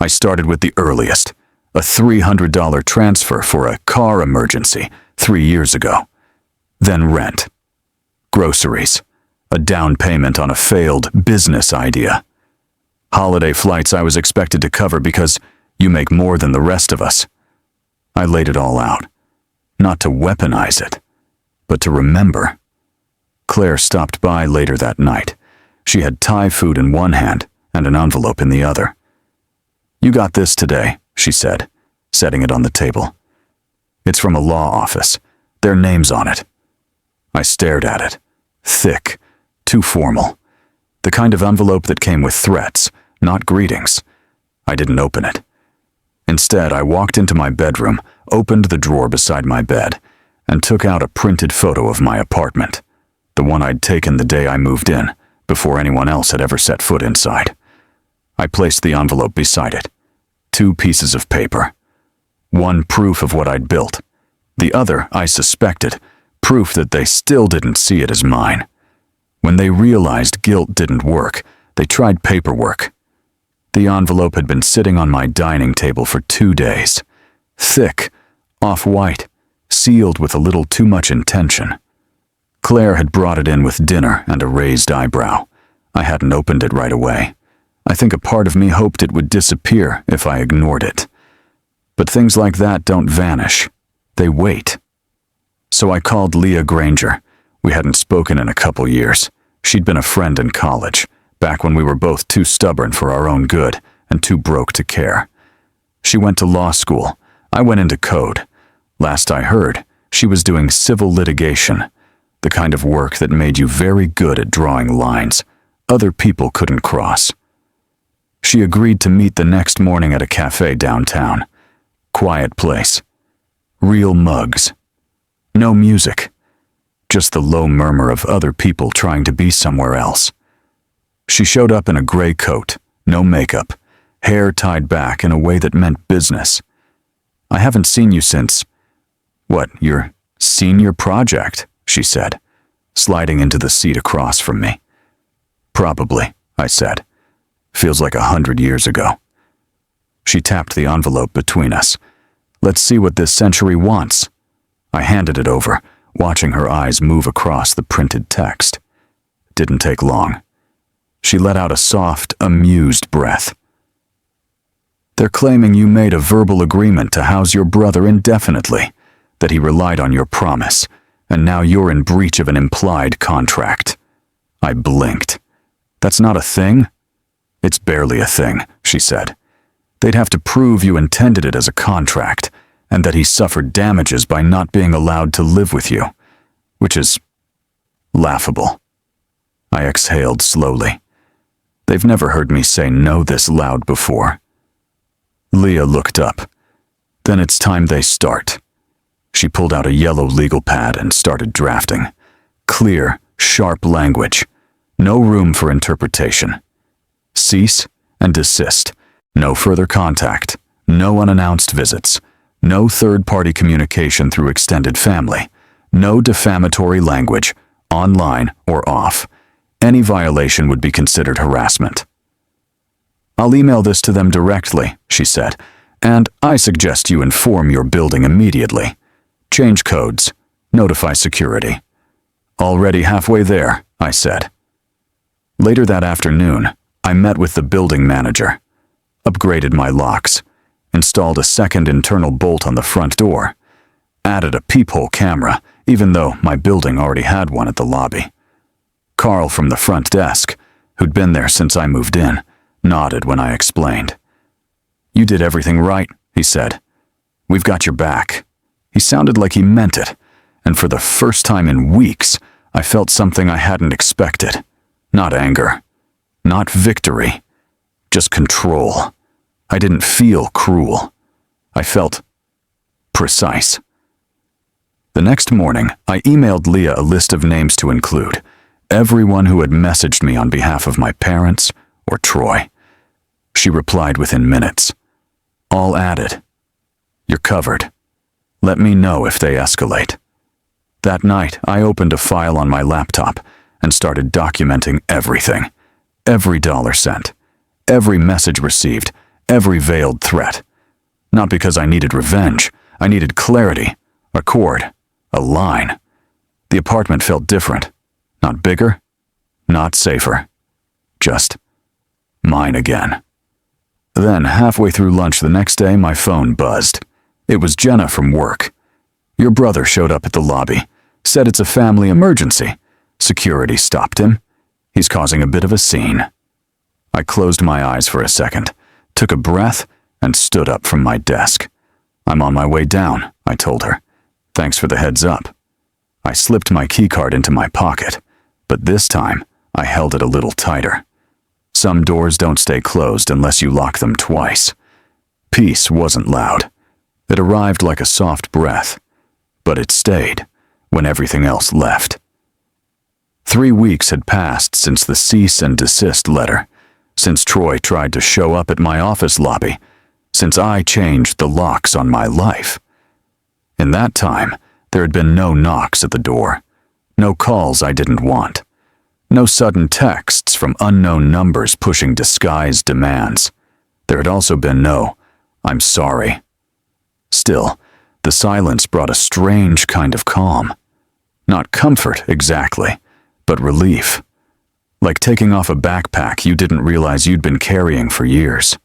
I started with the earliest, a $300 transfer for a car emergency 3 years ago. Then rent, groceries, a down payment on a failed business idea. Holiday flights I was expected to cover because you make more than the rest of us. I laid it all out. Not to weaponize it, but to remember. Claire stopped by later that night. She had Thai food in one hand and an envelope in the other. "You got this today," she said, setting it on the table. "It's from a law office. Their name's on it." I stared at it. Thick, too formal. The kind of envelope that came with threats, not greetings. I didn't open it. Instead, I walked into my bedroom, opened the drawer beside my bed, and took out a printed photo of my apartment, the one I'd taken the day I moved in, before anyone else had ever set foot inside. I placed the envelope beside it. 2 pieces of paper. One proof of what I'd built. The other, I suspected, proof that they still didn't see it as mine. When they realized guilt didn't work, they tried paperwork. The envelope had been sitting on my dining table for 2 days. Thick, off-white, sealed with a little too much intention. Claire had brought it in with dinner and a raised eyebrow. I hadn't opened it right away. I think a part of me hoped it would disappear if I ignored it. But things like that don't vanish. They wait. So I called Leah Granger. We hadn't spoken in a couple years. She'd been a friend in college, back when we were both too stubborn for our own good and too broke to care. She went to law school. I went into code. Last I heard, she was doing civil litigation, the kind of work that made you very good at drawing lines other people couldn't cross. She agreed to meet the next morning at a cafe downtown. Quiet place. Real mugs. No music. Just the low murmur of other people trying to be somewhere else. She showed up in a gray coat, no makeup, hair tied back in a way that meant business. "I haven't seen you since..." "What, your senior project?" she said, sliding into the seat across from me. "Probably," I said. "Feels like 100 years ago." She tapped the envelope between us. "Let's see what this century wants." I handed it over, watching her eyes move across the printed text. Didn't take long. She let out a soft, amused breath. "They're claiming you made a verbal agreement to house your brother indefinitely, that he relied on your promise, and now you're in breach of an implied contract." I blinked. "That's not a thing?" "It's barely a thing," she said. "They'd have to prove you intended it as a contract, and that he suffered damages by not being allowed to live with you, which is laughable." I exhaled slowly. They've never heard me say no this loud before. Leah looked up. "Then it's time they start." She pulled out a yellow legal pad and started drafting. Clear, sharp language. No room for interpretation. Cease and desist. No further contact. No unannounced visits. No third-party communication through extended family. No defamatory language, online or off. Any violation would be considered harassment. "I'll email this to them directly," she said, "and I suggest you inform your building immediately. Change codes. Notify security." "Already halfway there," I said. Later that afternoon, I met with the building manager. Upgraded my locks. Installed a second internal bolt on the front door. Added a peephole camera, even though my building already had one at the lobby. Carl from the front desk, who'd been there since I moved in, nodded when I explained. "You did everything right," he said. "We've got your back." He sounded like he meant it, and for the first time in weeks, I felt something I hadn't expected. Not anger. Not victory. Just control. I didn't feel cruel. I felt precise. The next morning, I emailed Leah a list of names to include. Everyone who had messaged me on behalf of my parents or Troy. She replied within minutes. "All added. You're covered. Let me know if they escalate." That night, I opened a file on my laptop and started documenting everything. Every dollar sent. Every message received. Every veiled threat. Not because I needed revenge. I needed clarity. A chord. A line. The apartment felt different. Not bigger. Not safer. Just Mine again. Then, halfway through lunch the next day, my phone buzzed. It was Jenna from work. Your brother showed up at the lobby, said it's a family emergency. Security stopped him. He's causing a bit of a scene. I closed my eyes for a second, took a breath, and stood up from my desk. I'm on my way down, I told her. Thanks for the heads up. I slipped my keycard into my pocket, but this time I held it a little tighter. Some doors don't stay closed unless you lock them twice. Peace wasn't loud. It arrived like a soft breath, but it stayed when everything else left. 3 weeks had passed since the cease and desist letter, since Troy tried to show up at my office lobby, since I changed the locks on my life. In that time, there had been no knocks at the door, no calls I didn't want, no sudden texts from unknown numbers pushing disguised demands. There had also been no, "I'm sorry." Still, the silence brought a strange kind of calm. Not comfort, exactly, but relief. Like taking off a backpack you didn't realize you'd been carrying for years.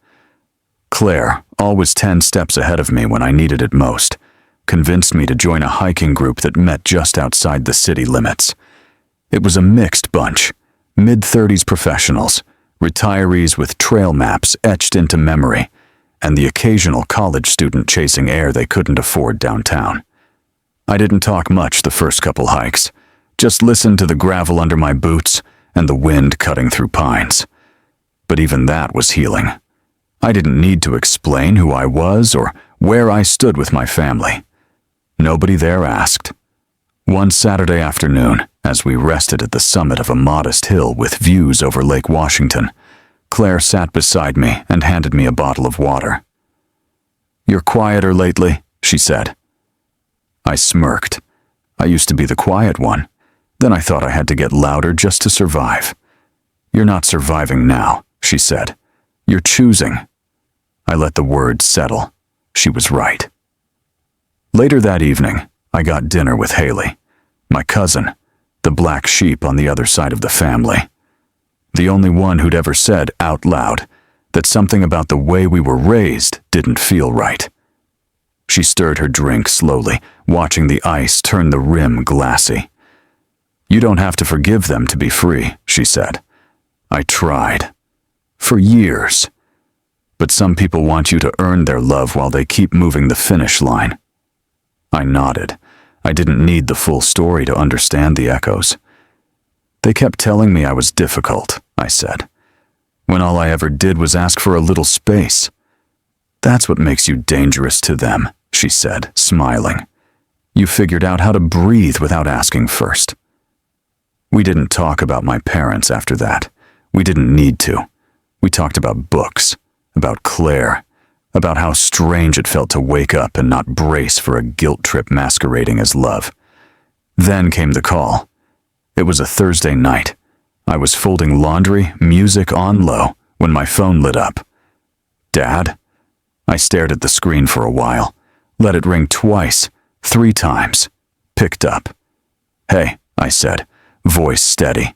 Claire, always 10 steps ahead of me when I needed it most, convinced me to join a hiking group that met just outside the city limits. It was a mixed bunch, mid-30s professionals, retirees with trail maps etched into memory, and the occasional college student chasing air they couldn't afford downtown. I didn't talk much the first couple hikes, just listened to the gravel under my boots and the wind cutting through pines. But even that was healing. I didn't need to explain who I was or where I stood with my family. Nobody there asked. One Saturday afternoon, as we rested at the summit of a modest hill with views over Lake Washington, Claire sat beside me and handed me a bottle of water. "You're quieter lately," she said. I smirked. I used to be the quiet one. Then I thought I had to get louder just to survive. "You're not surviving now," she said. "You're choosing." I let the words settle. She was right. Later that evening, I got dinner with Haley, my cousin, the black sheep on the other side of the family. The only one who'd ever said out loud that something about the way we were raised didn't feel right. She stirred her drink slowly, watching the ice turn the rim glassy. "You don't have to forgive them to be free," she said. "I tried. For years. But some people want you to earn their love while they keep moving the finish line." I nodded. I didn't need the full story to understand the echoes. "They kept telling me I was difficult," I said, "when all I ever did was ask for a little space." "That's what makes you dangerous to them," she said, smiling. "You figured out how to breathe without asking first." We didn't talk about my parents after that. We didn't need to. We talked about books, about Claire, about how strange it felt to wake up and not brace for a guilt trip masquerading as love. Then came the call. It was a Thursday night. I was folding laundry, music on low, when my phone lit up. "Dad?" I stared at the screen for a while, let it ring twice, 3 times, picked up. "Hey," I said, voice steady.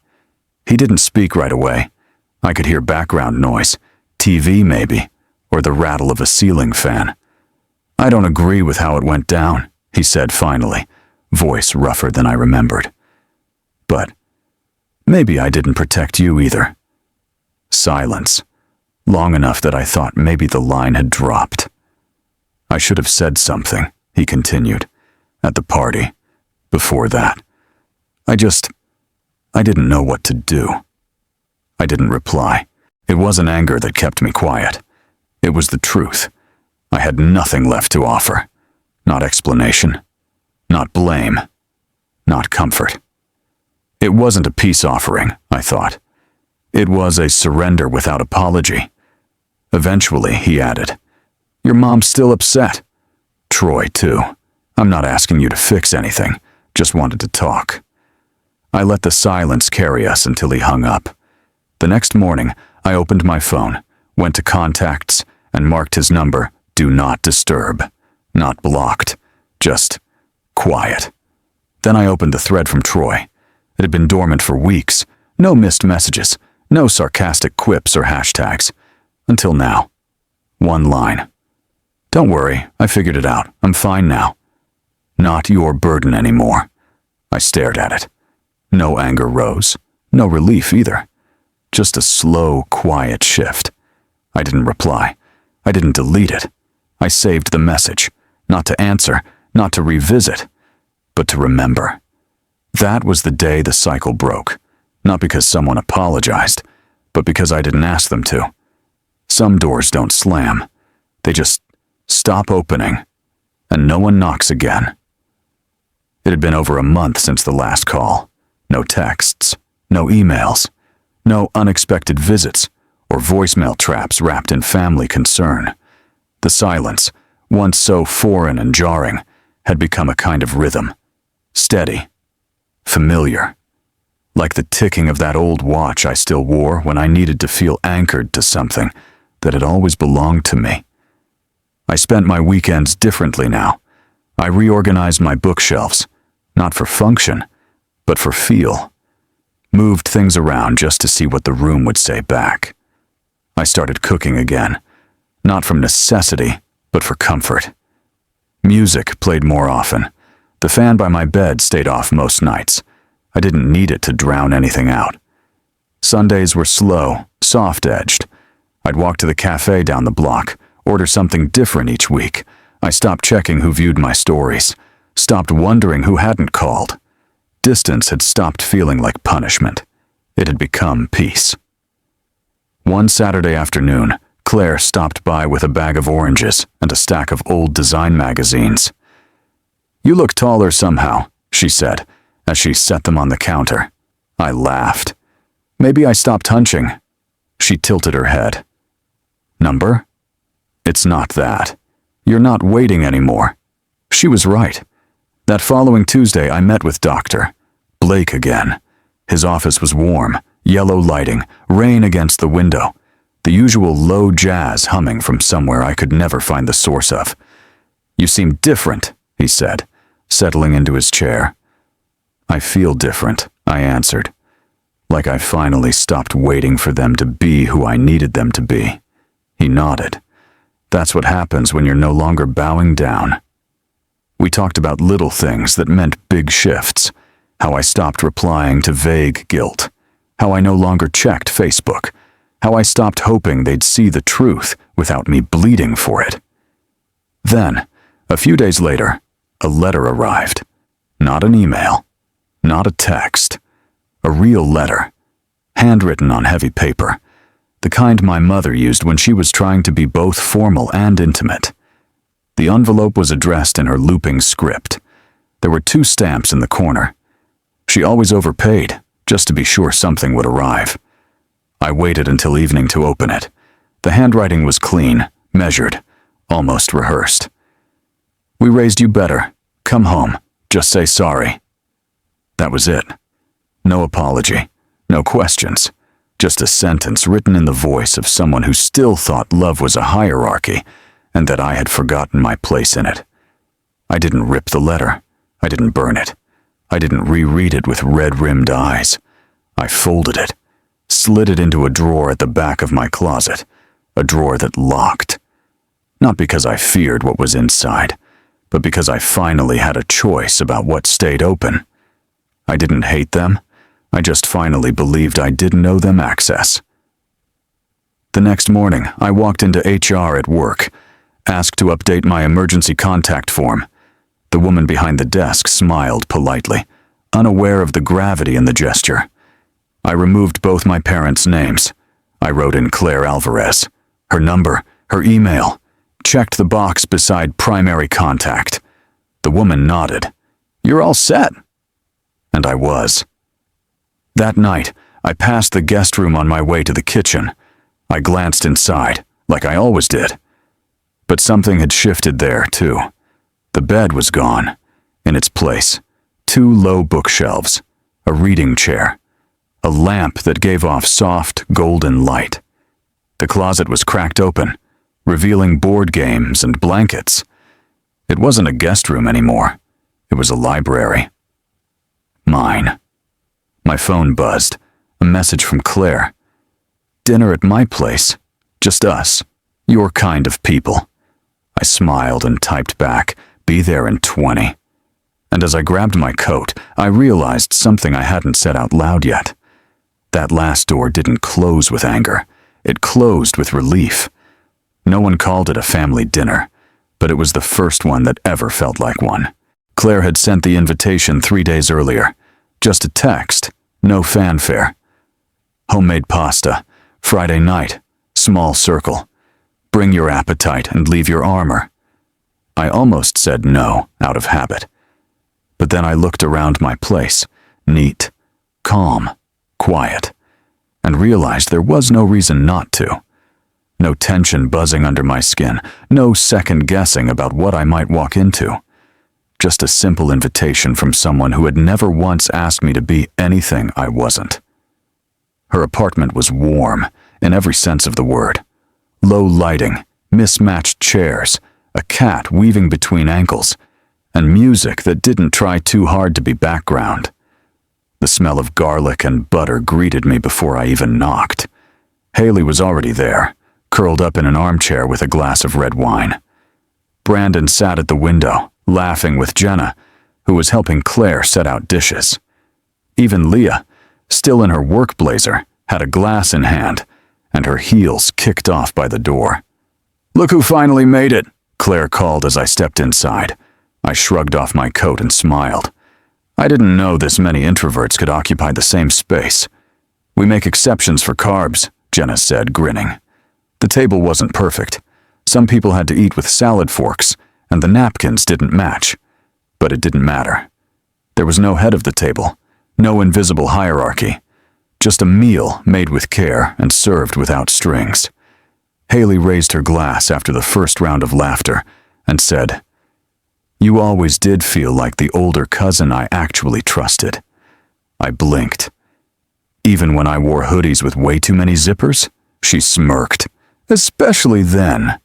He didn't speak right away. I could hear background noise, TV maybe, or the rattle of a ceiling fan. "I don't agree with how it went down," he said finally, voice rougher than I remembered. "But maybe I didn't protect you either." Silence, long enough that I thought maybe the line had dropped. "I should have said something," he continued, "at the party. Before that. I didn't know what to do." I didn't reply. It wasn't anger that kept me quiet. It was the truth. I had nothing left to offer. Not explanation. Not blame. Not comfort. It wasn't a peace offering, I thought. It was a surrender without apology. Eventually, he added, "Your mom's still upset. Troy, too. I'm not asking you to fix anything. Just wanted to talk." I let the silence carry us until he hung up. The next morning, I opened my phone, went to contacts, and marked his number "Do Not Disturb." Not blocked, just quiet. Then I opened the thread from Troy. It had been dormant for weeks. No missed messages, No sarcastic quips or hashtags. Until now. One line. "Don't worry, I figured it out. I'm fine now." Not your burden anymore. I stared at it. No anger rose. No relief either. Just a slow, quiet shift. I didn't reply. I didn't delete it. I saved the message. Not to answer, not to revisit, but to remember. That was the day the cycle broke. Not because someone apologized, but because I didn't ask them to. Some doors don't slam. They just stop opening, and no one knocks again. It had been over a month since the last call. No texts, no emails, no unexpected visits or voicemail traps wrapped in family concern. The silence, once so foreign and jarring, had become a kind of rhythm. Steady. Familiar. Like the ticking of that old watch I still wore when I needed to feel anchored to something that had always belonged to me. I spent my weekends differently now. I reorganized my bookshelves, not for function, but for feel. Moved things around just to see what the room would say back. I started cooking again, not from necessity, but for comfort. Music played more often. The fan by my bed stayed off most nights. I didn't need it to drown anything out. Sundays were slow, soft-edged. I'd walk to the cafe down the block, order something different each week. I stopped checking who viewed my stories, stopped wondering who hadn't called. Distance had stopped feeling like punishment. It had become peace. One Saturday afternoon, Claire stopped by with a bag of oranges and a stack of old design magazines. "You look taller somehow," she said, as she set them on the counter. I laughed. "Maybe I stopped hunching." She tilted her head. "Number? It's not that. You're not waiting anymore." She was right. That following Tuesday, I met with Dr. Blake again. His office was warm, yellow lighting, rain against the window, the usual low jazz humming from somewhere I could never find the source of. "You seem different," he said, settling into his chair. "I feel different," I answered. Like I finally stopped waiting for them to be who I needed them to be. He nodded. "That's what happens when you're no longer bowing down." We talked about little things that meant big shifts. How I stopped replying to vague guilt. How I no longer checked Facebook. How I stopped hoping they'd see the truth without me bleeding for it. Then, a few days later, a letter arrived. Not an email. Not a text. A real letter. Handwritten on heavy paper. The kind my mother used when she was trying to be both formal and intimate. The envelope was addressed in her looping script. There were 2 stamps in the corner. She always overpaid, just to be sure something would arrive. I waited until evening to open it. The handwriting was clean, measured, almost rehearsed. "We raised you better. Come home. Just say sorry." That was it. No apology, no questions. Just a sentence written in the voice of someone who still thought love was a hierarchy, and that I had forgotten my place in it. I didn't rip the letter. I didn't burn it. I didn't reread it with red-rimmed eyes. I folded it, slid it into a drawer at the back of my closet, a drawer that locked. Not because I feared what was inside, but because I finally had a choice about what stayed open. I didn't hate them. I just finally believed I didn't owe them access. The next morning, I walked into HR at work, asked to update my emergency contact form. The woman behind the desk smiled politely, unaware of the gravity in the gesture. I removed both my parents' names. I wrote in Claire Alvarez, her number, her email, checked the box beside primary contact. The woman nodded. "You're all set." And I was. That night, I passed the guest room on my way to the kitchen. I glanced inside, like I always did. But something had shifted there, too. The bed was gone. In its place, 2 low bookshelves, a reading chair, a lamp that gave off soft, golden light. The closet was cracked open, revealing board games and blankets. It wasn't a guest room anymore. It was a library. Mine. My phone buzzed. A message from Claire. dinner at my place. Just us. Your kind of people." I smiled and typed back, "Be there in 20. And as I grabbed my coat, I realized something I hadn't said out loud yet. That last door didn't close with anger. It closed with relief. No one called it a family dinner, but it was the first one that ever felt like one. Claire had sent the invitation 3 days earlier. Just a text, no fanfare. Homemade pasta, Friday night, small circle. Bring your appetite and leave your armor. I almost said no, out of habit. But then I looked around my place, neat, calm, quiet, and realized there was no reason not to. No tension buzzing under my skin, no second guessing about what I might walk into. Just a simple invitation from someone who had never once asked me to be anything I wasn't. Her apartment was warm, in every sense of the word. Low lighting, mismatched chairs, a cat weaving between ankles, and music that didn't try too hard to be background. The smell of garlic and butter greeted me before I even knocked. Haley was already there, curled up in an armchair with a glass of red wine. Brandon sat at the window, laughing with Jenna, who was helping Claire set out dishes. Even Leah, still in her work blazer, had a glass in hand, and her heels kicked off by the door. "Look who finally made it," Claire called as I stepped inside. I shrugged off my coat and smiled. I didn't know this many introverts could occupy the same space. "We make exceptions for carbs," Jenna said, grinning. The table wasn't perfect. Some people had to eat with salad forks, and the napkins didn't match. But it didn't matter. There was no head of the table, no invisible hierarchy. Just a meal made with care and served without strings. Haley raised her glass after the first round of laughter and said, "You always did feel like the older cousin I actually trusted." I blinked. "Even when I wore hoodies with way too many zippers?" She smirked. "Especially then,"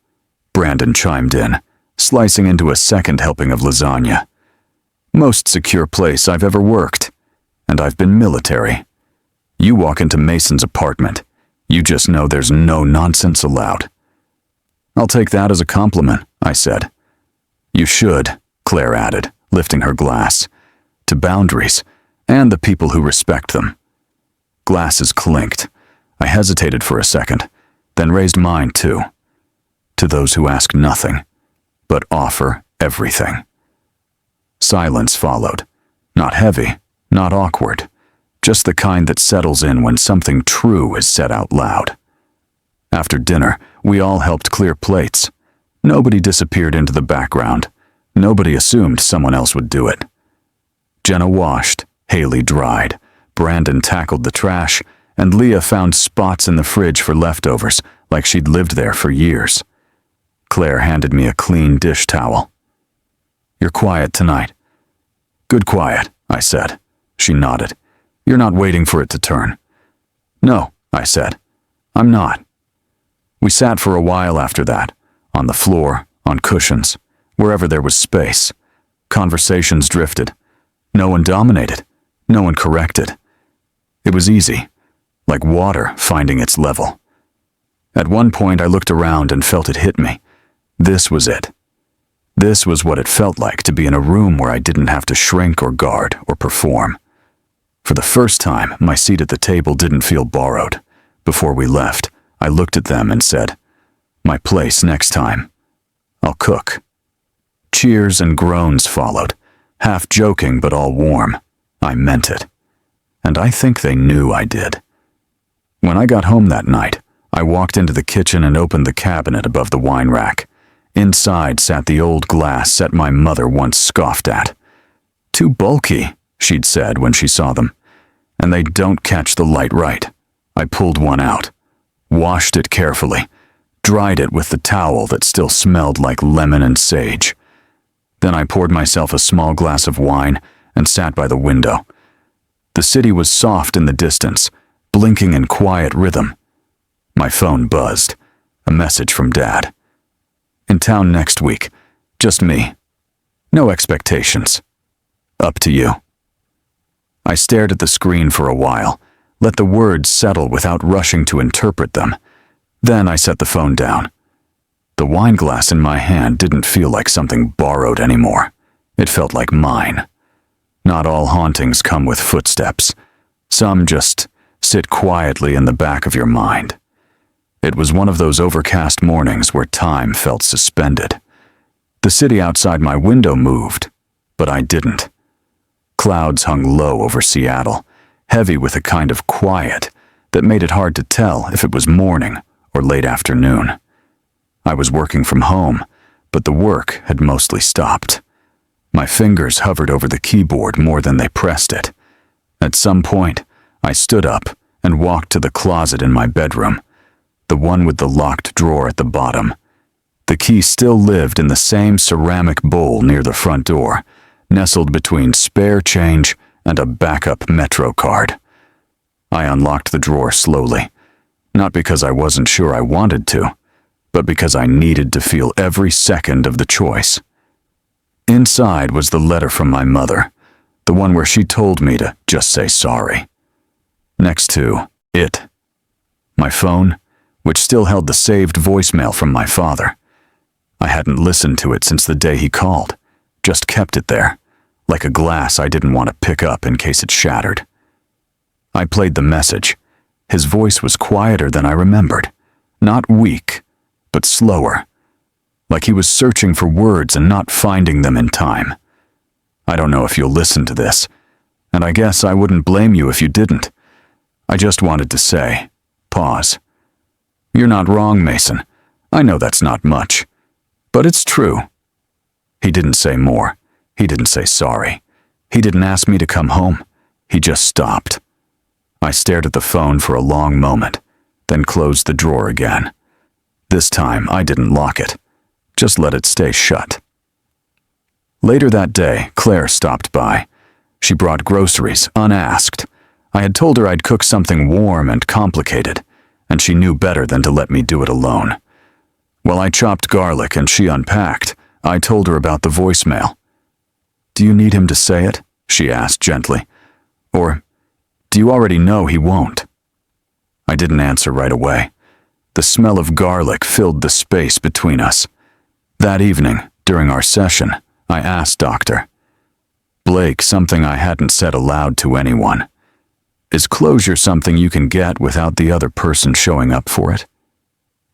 Brandon chimed in, slicing into a second helping of lasagna. "Most secure place I've ever worked. And I've been military. You walk into Mason's apartment. You just know there's no nonsense allowed." "I'll take that as a compliment," I said. "You should," Claire added, lifting her glass, "to boundaries and the people who respect them." Glasses clinked. I hesitated for a second, then raised mine too. "To those who ask nothing, but offer everything." Silence followed. Not heavy, not awkward. Just the kind that settles in when something true is said out loud. After dinner, we all helped clear plates. Nobody disappeared into the background. Nobody assumed someone else would do it. Jenna washed, Haley dried, Brandon tackled the trash, and Leah found spots in the fridge for leftovers like she'd lived there for years. Claire handed me a clean dish towel. "You're quiet tonight." "Good quiet," I said. She nodded. "You're not waiting for it to turn." "No," I said. "I'm not." We sat for a while after that, on the floor, on cushions, wherever there was space. Conversations drifted. No one dominated. No one corrected. It was easy, like water finding its level. At one point I looked around and felt it hit me. This was it. This was what it felt like to be in a room where I didn't have to shrink or guard or perform. For the first time, my seat at the table didn't feel borrowed. Before we left, I looked at them and said, "My place next time. I'll cook." Cheers and groans followed, half joking but all warm. I meant it. And I think they knew I did. When I got home that night, I walked into the kitchen and opened the cabinet above the wine rack. Inside sat the old glass set my mother once scoffed at. "Too bulky," she'd said when she saw them. "And they don't catch the light right." I pulled one out, washed it carefully, dried it with the towel that still smelled like lemon and sage. Then I poured myself a small glass of wine and sat by the window. The city was soft in the distance, blinking in quiet rhythm. My phone buzzed. A message from Dad. "In town next week. Just me. No expectations. Up to you." I stared at the screen for a while, let the words settle without rushing to interpret them. Then I set the phone down. The wine glass in my hand didn't feel like something borrowed anymore. It felt like mine. Not all hauntings come with footsteps. Some just sit quietly in the back of your mind. It was one of those overcast mornings where time felt suspended. The city outside my window moved, but I didn't. Clouds hung low over Seattle, heavy with a kind of quiet that made it hard to tell if it was morning or late afternoon. I was working from home, but the work had mostly stopped. My fingers hovered over the keyboard more than they pressed it. At some point, I stood up and walked to the closet in my bedroom, the one with the locked drawer at the bottom. The key still lived in the same ceramic bowl near the front door, nestled between spare change and a backup Metro card. I unlocked the drawer slowly, not because I wasn't sure I wanted to, but because I needed to feel every second of the choice. Inside was the letter from my mother, the one where she told me to just say sorry. Next to it, my phone, which still held the saved voicemail from my father. I hadn't listened to it since the day he called, just kept it there, like a glass I didn't want to pick up in case it shattered. I played the message. His voice was quieter than I remembered, not weak, but slower, like he was searching for words and not finding them in time. I don't know if you'll listen to this, and I guess I wouldn't blame you if you didn't. I just wanted to say, pause. You're not wrong, Mason. I know that's not much, but it's true. He didn't say more. He didn't say sorry. He didn't ask me to come home. He just stopped. I stared at the phone for a long moment, then closed the drawer again. This time, I didn't lock it. Just let it stay shut. Later that day, Claire stopped by. She brought groceries, unasked. I had told her I'd cook something warm and complicated, and she knew better than to let me do it alone. While I chopped garlic and she unpacked, I told her about the voicemail. "Do you need him to say it?" she asked gently. "Or do you already know he won't?" I didn't answer right away. The smell of garlic filled the space between us. That evening, during our session, I asked Dr. Blake something I hadn't said aloud to anyone. Is closure something you can get without the other person showing up for it?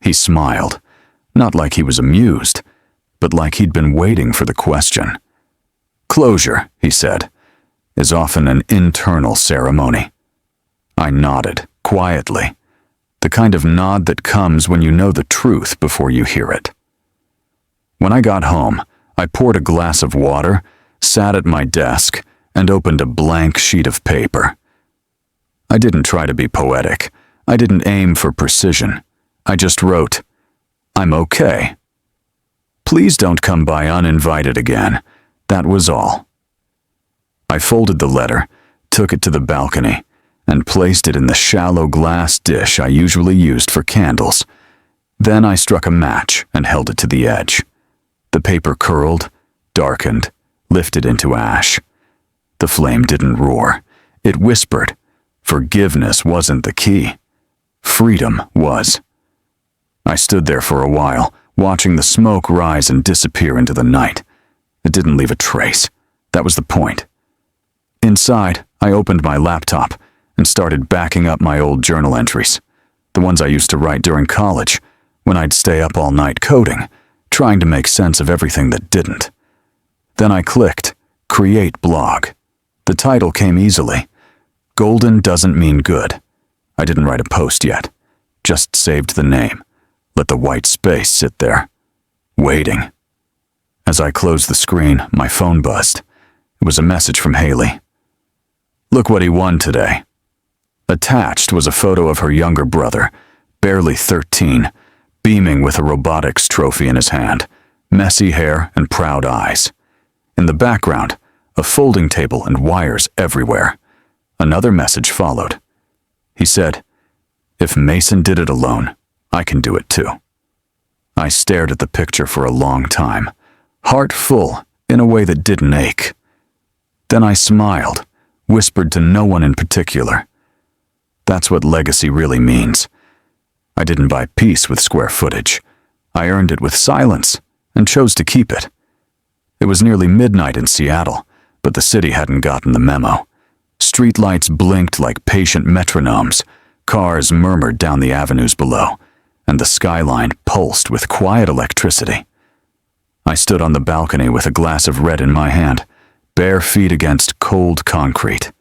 He smiled, not like he was amused, but like he'd been waiting for the question. Closure, he said, is often an internal ceremony. I nodded, quietly, the kind of nod that comes when you know the truth before you hear it. When I got home, I poured a glass of water, sat at my desk, and opened a blank sheet of paper. I didn't try to be poetic. I didn't aim for precision. I just wrote, "I'm okay. Please don't come by uninvited again." That was all. I folded the letter, took it to the balcony, and placed it in the shallow glass dish I usually used for candles. Then I struck a match and held it to the edge. The paper curled, darkened, lifted into ash. The flame didn't roar. It whispered. Forgiveness wasn't the key. Freedom was. I stood there for a while, watching the smoke rise and disappear into the night. It didn't leave a trace. That was the point. Inside, I opened my laptop and started backing up my old journal entries, the ones I used to write during college, when I'd stay up all night coding, trying to make sense of everything that didn't. Then I clicked, Create Blog. The title came easily. Golden doesn't mean good. I didn't write a post yet, just saved the name, let the white space sit there, waiting. As I closed the screen, my phone buzzed. It was a message from Haley. Look what he won today. Attached was a photo of her younger brother, barely 13, beaming with a robotics trophy in his hand, messy hair and proud eyes. In the background, a folding table and wires everywhere. Another message followed. He said, "If Mason did it alone, I can do it too." I stared at the picture for a long time, heart full in a way that didn't ache. Then I smiled, whispered to no one in particular. That's what legacy really means. I didn't buy peace with square footage. I earned it with silence and chose to keep it. It was nearly midnight in Seattle, but the city hadn't gotten the memo. Streetlights blinked like patient metronomes, cars murmured down the avenues below, and the skyline pulsed with quiet electricity. I stood on the balcony with a glass of red in my hand, bare feet against cold concrete.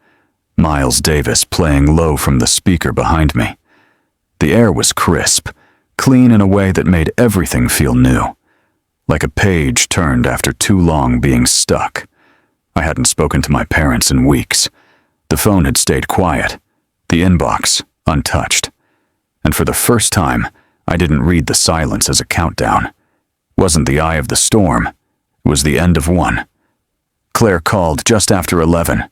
Miles Davis playing low from the speaker behind me. The air was crisp, clean in a way that made everything feel new. Like a page turned after too long being stuck. I hadn't spoken to my parents in weeks. The phone had stayed quiet, the inbox untouched. And for the first time, I didn't read the silence as a countdown. Wasn't the eye of the storm. It was the end of one. Claire called just after 11.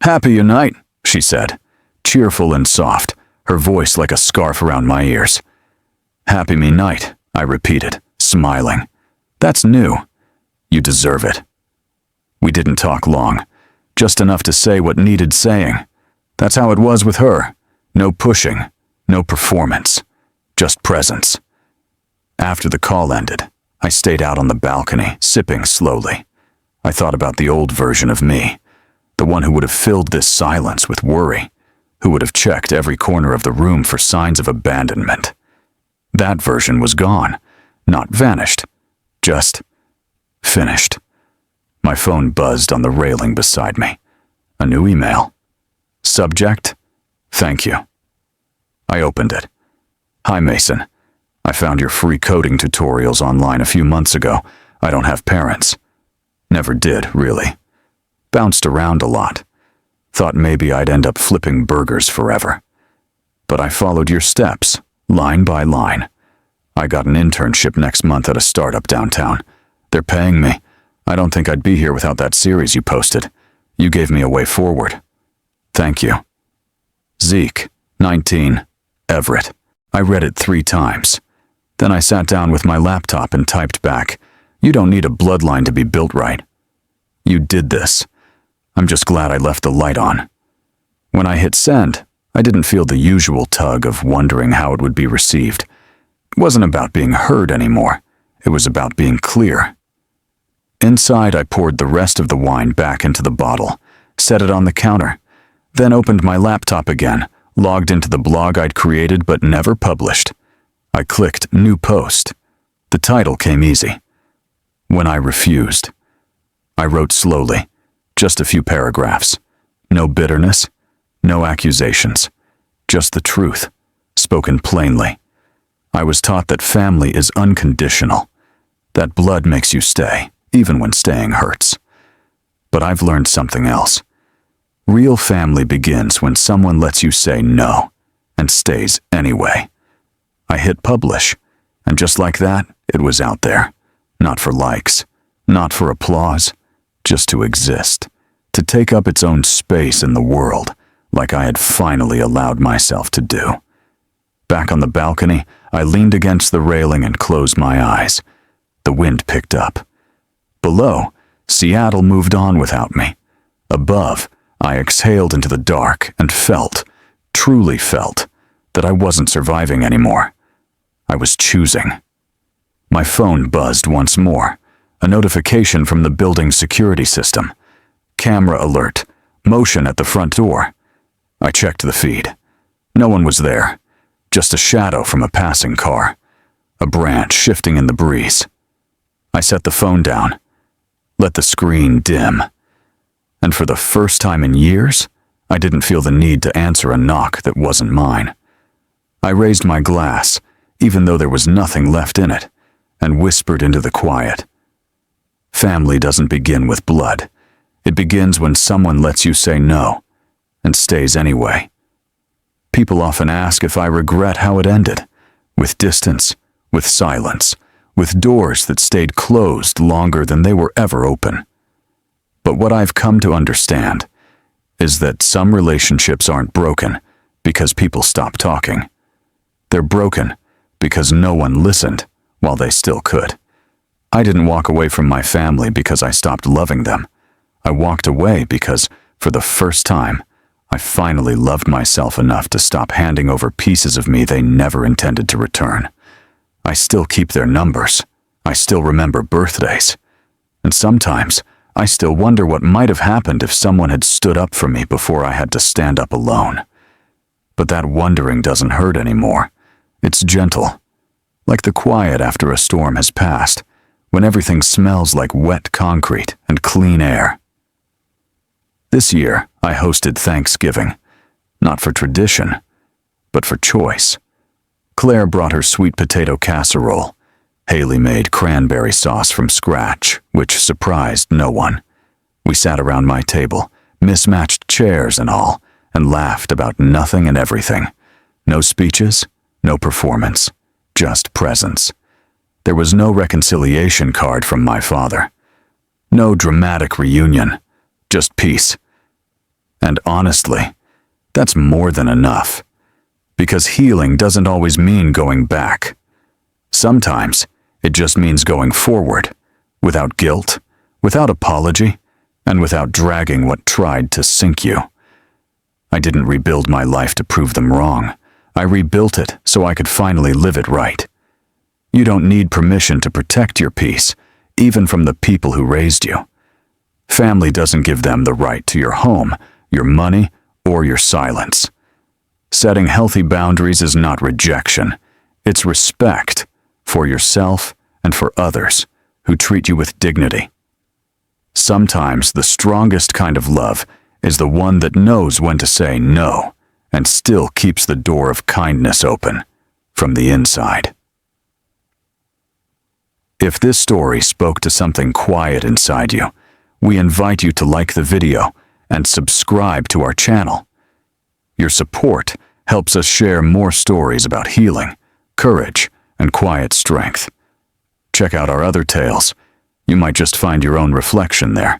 "Happy night," she said, cheerful and soft, her voice like a scarf around my ears. "Happy me night," I repeated, smiling. "That's new. You deserve it." We didn't talk long, just enough to say what needed saying. That's how it was with her. No pushing, no performance, just presence. After the call ended, I stayed out on the balcony, sipping slowly. I thought about the old version of me, the one who would have filled this silence with worry, who would have checked every corner of the room for signs of abandonment. That version was gone, not vanished, just finished. My phone buzzed on the railing beside me. A new email. Subject, "Thank you." I opened it. "Hi, Mason. I found your free coding tutorials online a few months ago. I don't have parents. Never did, really. Bounced around a lot. Thought maybe I'd end up flipping burgers forever. But I followed your steps, line by line. I got an internship next month at a startup downtown. They're paying me. I don't think I'd be here without that series you posted. You gave me a way forward. Thank you. Zeke, 19, Everett." I read it 3 times. Then I sat down with my laptop and typed back, "You don't need a bloodline to be built right. You did this. I'm just glad I left the light on." When I hit send, I didn't feel the usual tug of wondering how it would be received. It wasn't about being heard anymore. It was about being clear. Inside, I poured the rest of the wine back into the bottle, set it on the counter, then opened my laptop again, logged into the blog I'd created but never published. I clicked New Post. The title came easy. When I refused. I wrote slowly, just a few paragraphs. No bitterness, no accusations, just the truth, spoken plainly. I was taught that family is unconditional, that blood makes you stay, even when staying hurts. But I've learned something else. Real family begins when someone lets you say no, and stays anyway. I hit publish, and just like that, it was out there. Not for likes, not for applause, just to exist, to take up its own space in the world, like I had finally allowed myself to do. Back on the balcony, I leaned against the railing and closed my eyes. The wind picked up. Below, Seattle moved on without me. Above, I exhaled into the dark and felt, truly felt, that I wasn't surviving anymore. I was choosing. My phone buzzed once more, a notification from the building's security system. Camera alert, motion at the front door. I checked the feed. No one was there, just a shadow from a passing car, a branch shifting in the breeze. I set the phone down, let the screen dim, and for the first time in years, I didn't feel the need to answer a knock that wasn't mine. I raised my glass, even though there was nothing left in it, and whispered into the quiet. Family doesn't begin with blood. It begins when someone lets you say no, and stays anyway. People often ask if I regret how it ended, with distance, with silence, with doors that stayed closed longer than they were ever open. But what I've come to understand is that some relationships aren't broken because people stop talking. They're broken because no one listened while they still could. I didn't walk away from my family because I stopped loving them. I walked away because, for the first time, I finally loved myself enough to stop handing over pieces of me they never intended to return. I still keep their numbers. I still remember birthdays. And sometimes, I still wonder what might have happened if someone had stood up for me before I had to stand up alone. But that wondering doesn't hurt anymore. It's gentle, like the quiet after a storm has passed, when everything smells like wet concrete and clean air. This year, I hosted Thanksgiving, not for tradition, but for choice. Claire brought her sweet potato casserole. Haley made cranberry sauce from scratch, which surprised no one. We sat around my table, mismatched chairs and all, and laughed about nothing and everything. No speeches, no performance, just presence. There was no reconciliation card from my father. No dramatic reunion, just peace. And honestly, that's more than enough. Because healing doesn't always mean going back. Sometimes, it just means going forward, without guilt, without apology, and without dragging what tried to sink you. I didn't rebuild my life to prove them wrong. I rebuilt it so I could finally live it right. You don't need permission to protect your peace, even from the people who raised you. Family doesn't give them the right to your home, your money, or your silence. Setting healthy boundaries is not rejection. It's respect for yourself and for others who treat you with dignity. Sometimes the strongest kind of love is the one that knows when to say no and still keeps the door of kindness open from the inside. If this story spoke to something quiet inside you, we invite you to like the video and subscribe to our channel. Your support helps us share more stories about healing, courage, and quiet strength. Check out our other tales. You might just find your own reflection there.